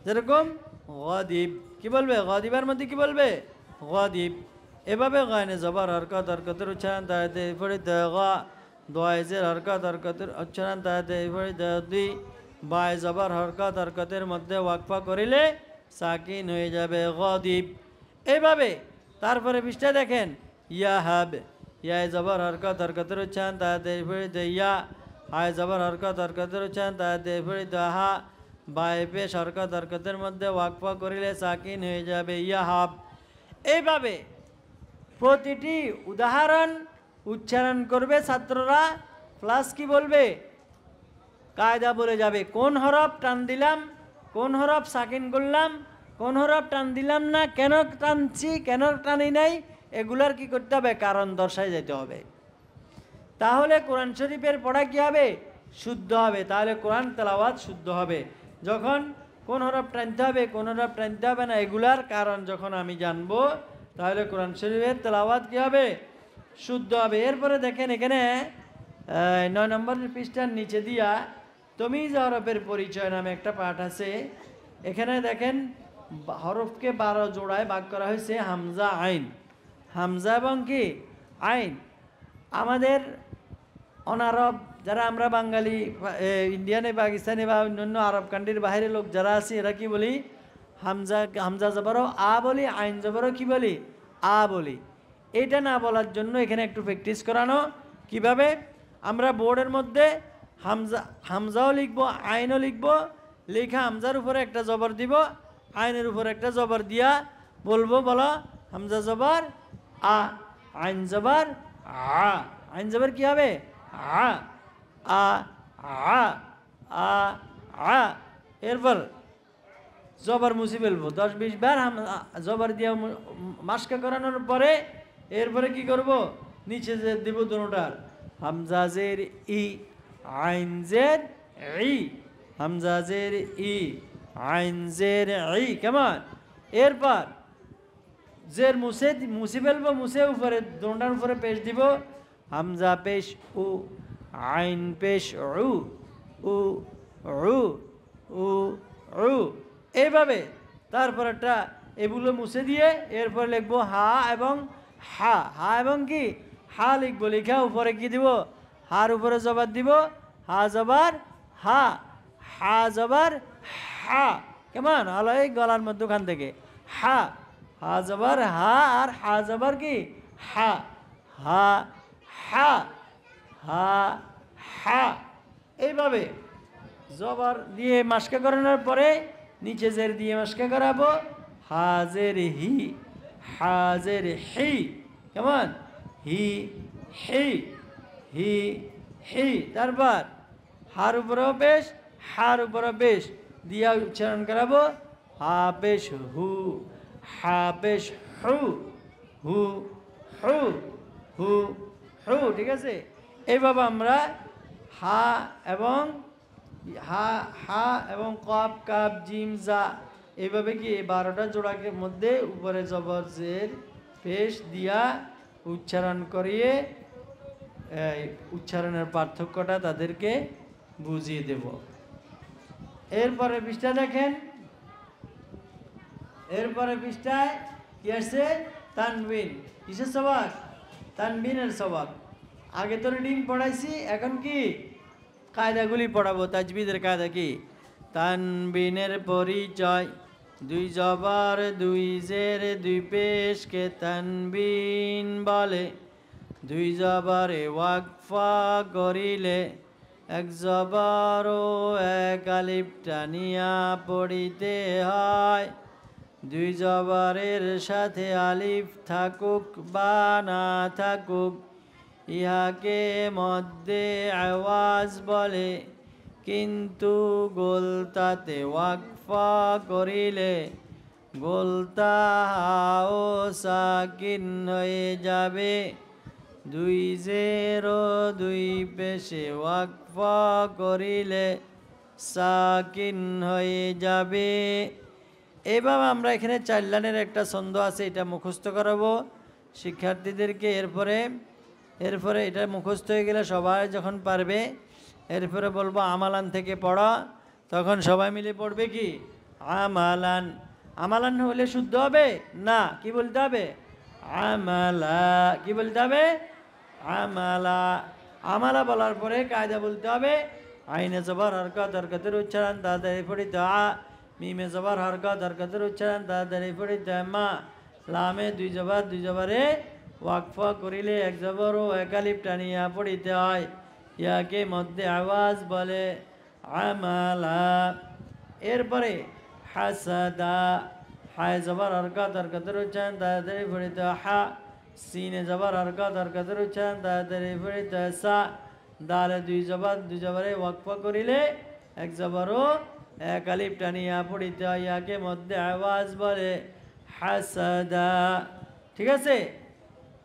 যেরকম গদিব, কি বলবে? গদিবার মধ্যে কি বলবে? গদিব। এভাবে গায়নে জবর হরকত, হরকতের উচ্চারণ তাড়াতাড়ি পড়িতে হয় দোয়ায় জের হরকত, হরকতের উচ্চারণ তাড়াতাড়ি পড়িতে হয় দুই, বায় জবর হরকত, হরকতের মধ্যে ওয়াকফা করিলে সাকিন হয়ে যাবে গদিব। এইভাবে তারপরে পৃষ্ঠা দেখেন ইয়াহাব, ইয়ায় জবর হরকত, হরকতের উচ্চারণ তাড়াতাড়ি পড়িতে ইয়া, হায় জবর হরকত, হরকতের উচ্চারণ তাড়াতাড়ি পড়িতে হা, বায় পেশ হরকত, হরকতের মধ্যে ওয়াকফা করিলে সাকিন হয়ে যাবে ইয়াহাব। এইভাবে প্রতিটি উদাহরণ উচ্চারণ করবে ছাত্ররা, প্লাস কি বলবে? কায়দা বলে যাবে কোন হরফ টান দিলাম, কোন হরফ সাকিন করলাম, কোন হরফ টান দিলাম না, কেন টানছি, কেন টানি নাই, এগুলার কি করতে হবে? কারণ দর্শায় যেতে হবে। তাহলে কোরআন শরীফের পড়া কি হবে? শুদ্ধ হবে। তাহলে কোরআন তেলাওয়াত শুদ্ধ হবে। যখন কোন হরফ টানতে হবে, কোন হরফ টানতে হবে না, এগুলার কারণ যখন আমি জানবো, তাহলে কোরআন শরীফের তেলাওয়াত কি হবে? শুদ্ধ হবে। এরপরে দেখেন এখানে 9 নম্বরের পৃষ্ঠার নিচে দিয়া তমিজ হরফের পরিচয় নামে একটা পাঠ আছে। এখানে দেখেন হরফকে 12 জোড়ায় ভাগ করা হয়েছে হামজা আইন, হামজা এবং কি আইন। আমাদের অনারব যারা আমরা বাঙালি, ইন্ডিয়ানে, পাকিস্তানি বা অন্যান্য আরব কান্ট্রির বাইরের লোক যারা আছে, এরা কি বলি? হামজা জবরও আ বলি, আইন জবরও কি বলি? আ বলি। এটা না বলার জন্য এখানে একটু প্র্যাকটিস করানো। কিভাবে? আমরা বোর্ডের মধ্যে হামজাও লিখবো, আইনও লিখবো, লেখা হামজার উপরে একটা জবর দিব, আইনের উপরে একটা জবর দিয়া বলবো, বলো হামজা জবর আ, আইন জবর আ। আইন জবর কি হবে? আ, আ, আ, আ, আ। এরপর জবর মুছি ফেলবো 10-20 বার জবর দিয়ে মাস্কা করানোর পরে এরপরে কি করব? নিচে যে দিব দুটোটার হামজা জের ই, আইন জের ই, হামজা জের ই, আইন জের ই। কেমন? এরপর জের মুছে ফেলবো, মুছে উপরে দুটোটার উপরে পেশ দিব, হামজা পেশ উ, আইন পেশ উ, উ, উ, উ, উ। এইভাবে তারপর একটা এগুলো মুছে দিয়ে এরপর লিখবো হা এবং হা, হা এবং কি হা লিখবো। লিখা উপরে কি দিব? হার উপরে জবর দিব, হা জবর হা, হা জবর হা। কেমন হলো? এই গলার মধ্যখান থেকে হা, হা জবর হা, আর হা জবর কি হা, হা, হা, হা, হা। এইভাবে জবর দিয়ে মাস্কা করানোর পরে নিচে জের দিয়ে মাস্কা করাবো, হাজের হি, হাজের হি। কেমন? হি, হি, হি, হি। তারপর হার উপরেও বেশ, হার উপরেও বেশ, দিয়া উচ্চারণ করাবো। হা পেশ হু, হা পেশ হু, হু হু হু হু, ঠিক আছে। এইভাবে আমরা হা এবং হা হা এবং কফ কাপ জিম জা এইভাবে কি 12টা জোড়াকে মধ্যে উপরে জবর জের পেশ দিয়া উচ্চারণ করিয়ে উচ্চারণের পার্থক্যটা তাদেরকে বুঝিয়ে দেব। এরপরে পৃষ্ঠা দেখেন, এরপরে পৃষ্ঠায় কি আছে? তানবিন। কিসের সবাক? তানবিনের সবাক। আগে তো রিডিং পড়াইছি, এখন কি কায়দাগুলি পড়াবো। তাজবিদের কায়দা কি? তানবিনের পরিচয়, দুই জবর দুই জের দুই পেশকে তানবিন বলে। দুই জবরে ওয়াকফা করিলে এক জবর ও এক আলিফ টানিয়া পড়িতে হয়। দুই জবরের সাথে আলিফ থাকুক বা না থাকুক, ইহাকে মধ্যে আওয়াজ বলে। কিন্তু গোলতাতে ওয়াকফা করিলে গোলতা ও সাকিন হয়ে যাবে। দুই জের ও দুই পেশে ওয়াকফা করিলে সাকিন হয়ে যাবে। এইভাবে আমরা এখানে 4 লাইনের একটা ছন্দ আছে, এটা মুখস্থ করাবো শিক্ষার্থীদেরকে। এরপরে এটা মুখস্থ হয়ে গেলে সবাই যখন পারবে, এরপরে বলবো আমালান থেকে পড়া, তখন সবাই মিলে পড়বে কি আমালান। আমালান হলে শুদ্ধ হবে না, কি বলতে হবে? আমালা। কি বলতে হবে? আমালা। আমালা বলার পরে কায়দা বলতে হবে। আইনে জবর হরকত, হরকতের উচ্চারণ তাড়াতাড়ি পড়িতে আ। মিমে জবর হরকত, হরকতের উচ্চারণ তাড়াতাড়ি পড়িতে মা। লামে দুই জবর দুই জবরে ওয়াকফা করিলে এক জবর ও এক আলিফ টানিয়া পড়িতে হয়, ইয়াকে মধ্যে আওয়াজ বলে আমালা। এরপরে হাসাদা, হায় জবর হরকত, হরকতের উচ্চারণ তাড়াতাড়ি পড়িতে হা। সিনে জবর হরকত, হরকতের উচ্চারণ তাড়াতাড়ি পড়িতে সা। দালে দুই জবর দুই জবরে ওয়াকফা করিলে এক জবর ও এক আলিফ টানিয়া পড়িতে হয়, ইয়াকে মধ্যে আওয়াজ বলে হাসাদা। ঠিক আছে।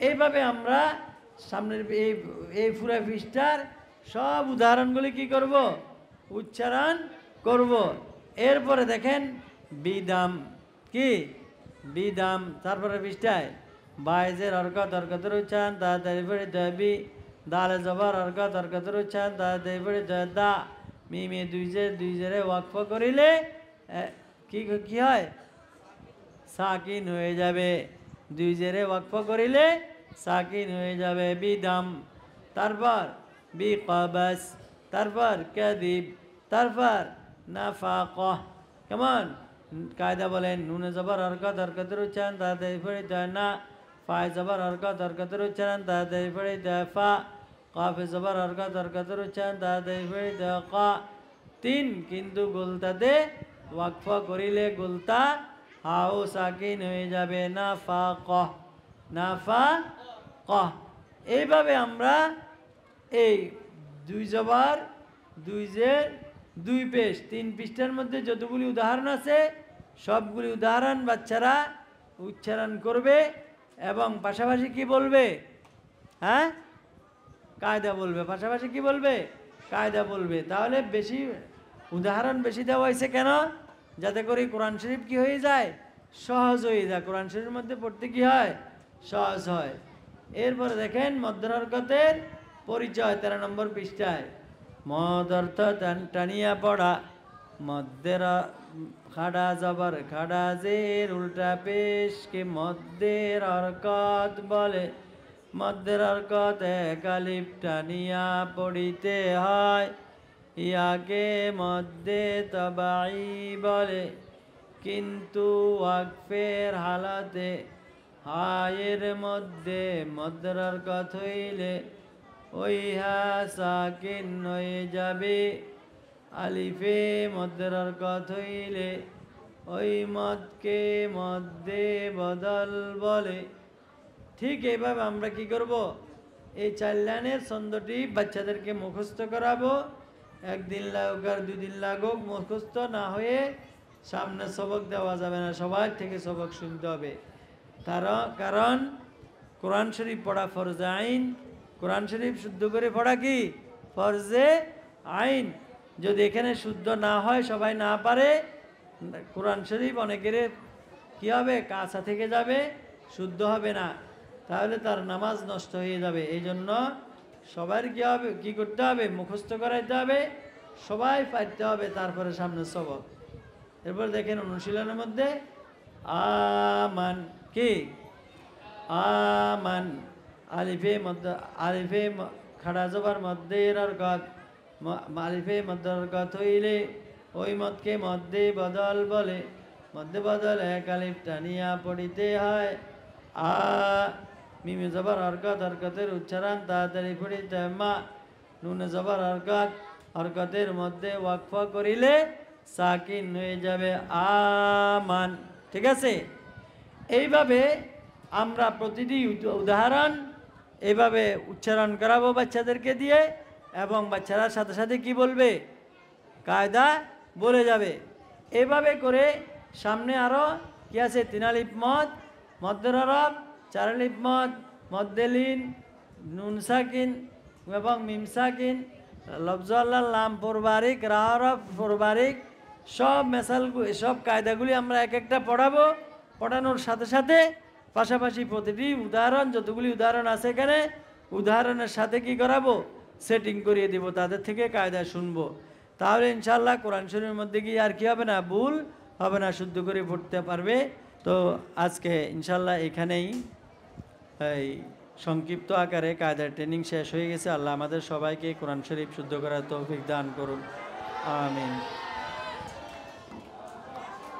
এইভাবে আমরা সামনের এই পুরা পৃষ্ঠার সব উদাহরণগুলি কি করব? উচ্চারণ করব। এরপরে দেখেন বিদাম। কি বিদাম? তারপরে পৃষ্ঠায় বাইজের হরকত, হরকতের উচ্চারণ তাড়াতাড়ি পড়িতে হয় বি। দালে জবর হরকত, হরকতের উচ্চারণ তাড়াতাড়ি পড়িতে হয় দা। মিমে দুই জেরে ওয়াকফা করিলে কি কি হয়? সাকিন হয়ে যাবে। দুই জেরে ওয়াকফা করিলে সাকিন হয়ে যাবে। বিদাম। তারপর বি কবাস, তারপর কাদিব, তারপর নাফাকহ। কেমন কায়দা বলেন? নুনে জবর হরকত, হরকতের উচ্চারণ তাড়াতাড়ি পড়িতে হয় না। ফায় জবর হরকত, হরকতের উচ্চারণ তাড়াতাড়ি পড়িতে হয় ফা। কাফে জবর হরকত, হরকতের উচ্চারণ তাড়াতাড়ি পড়িতে হয় কা। 3 কিন্তু গোলতাতে ওয়াকফা করিলে গোলতা হাও সাকিন হয়ে যাবে নাফাকহ, নাফাকহ। এইভাবে আমরা এই দুই জবর দুই জের দুই পেশ 3 পৃষ্ঠার মধ্যে যতগুলি উদাহরণ আছে সবগুলি উদাহরণ বাচ্চারা উচ্চারণ করবে এবং পাশাপাশি কি বলবে? হ্যাঁ, কায়দা বলবে। পাশাপাশি কি বলবে? কায়দা বলবে। তাহলে বেশি উদাহরণ বেশি দেওয়া হয়েছে কেন? যাতে করে কোরআন শরীফ কি হয়ে যায়? সহজ হয়ে যায়। কোরআন শরীফের মধ্যে পড়তে কি হয়? সহজ হয়। এরপরে দেখেন মধ্য হরকতের পরিচয় 13 নম্বর পৃষ্ঠায়। মদ অর্থ টানিয়া পড়া। মধ্যের খাড়া জবর খাড়া জের উল্টা পেশকে মধ্যের হরকত বলে। মধ্যের হরকত এক আলিফ টানিয়া পড়িতে হয়, ইয়াকে মধ্যে তবাই বলে। কিন্তু ওয়াকফের হালাতে হায়ের মধ্যে মধ্যের হরকত হইলে ওই হা সাকিন হয়ে যাবে। আলিফে মধ্যের হরকত হইলে ওই মদকে মধ্যে বদল বলে। ঠিক এইভাবে আমরা কি করব? এই 4 লাইনের ছন্দটি বাচ্চাদেরকে মুখস্থ করাবো। একদিন লাগুক আর 2 দিন লাগুক, মুখস্থ না হয়ে সামনে সবক দেওয়া যাবে না, সবাই থেকে সবক শুনতে হবে। কারণ কোরআন শরীফ পড়া ফরজে আইন, কোরআন শরীফ শুদ্ধ করে পড়া কি ফরজে আইন। যদি এখানে শুদ্ধ না হয়, সবাই না পারে, কোরআন শরীফ অনেকের কি হবে, কাঁচা থেকে যাবে, শুদ্ধ হবে না, তাহলে তার নামাজ নষ্ট হয়ে যাবে। এই জন্য সবার কি হবে, কি করতে হবে, মুখস্থ করাইতে হবে, সবাই পাইতে হবে, তারপরে সামনে সবক। এরপর দেখেন অনুশীলনের মধ্যে আমান কি আমান, আলিফে খাড়া জবর মধ্যে হরকত, আলিফে মধ্যে হরকত হইলে ওই মতকে মধ্যে বদল বলে। মধ্যে বদল এক আলিফ টানিয়া পড়িতে হয়। মিমে জবর হরকত, হরকতের উচ্চারণ তাড়াতাড়ি পড়িতে হয়। মা নুনে জবর হরকত, হরকতের মধ্যে ওয়াকফ করিলে সাকিন হয়ে যাবে আমান। ঠিক আছে? এইভাবে আমরা প্রতিটি উদাহরণ এইভাবে উচ্চারণ করাবো বাচ্চাদেরকে দিয়ে, এবং বাচ্চারা সাথে সাথে কি বলবে, কায়দা বলে যাবে। এইভাবে করে সামনে আরও কি আছে, 3 আলিফ মদ, মধ্যের হরফ, 4 আলিফ মদ, মধ্যে লিন, নুন সাকিন এবং মিম সাকিন, লফজ আল্লাহ, লাম পরবারিক, রা হরফ পরবারিক, সব সব কায়দাগুলি আমরা এক একটা পড়াবো। পড়ানোর সাথে সাথে পাশাপাশি প্রতিটি উদাহরণ, যতগুলি উদাহরণ আছে এখানে, উদাহরণের সাথে কি করাবো, সেটিং করিয়ে দিব, তাদের থেকে কায়দা শুনবো। তাহলে ইনশাল্লাহ কোরআন শরীফের মধ্যে গিয়ে আর কি হবে না, ভুল হবে না, শুদ্ধ করে পড়তে পারবে। তো আজকে ইনশাল্লাহ এখানেই এই সংক্ষিপ্ত আকারে কায়দার ট্রেনিং শেষ হয়ে গেছে। আল্লাহ আমাদের সবাইকে কোরআন শরীফ শুদ্ধ করার তৌফিক দান করুন, আমিন।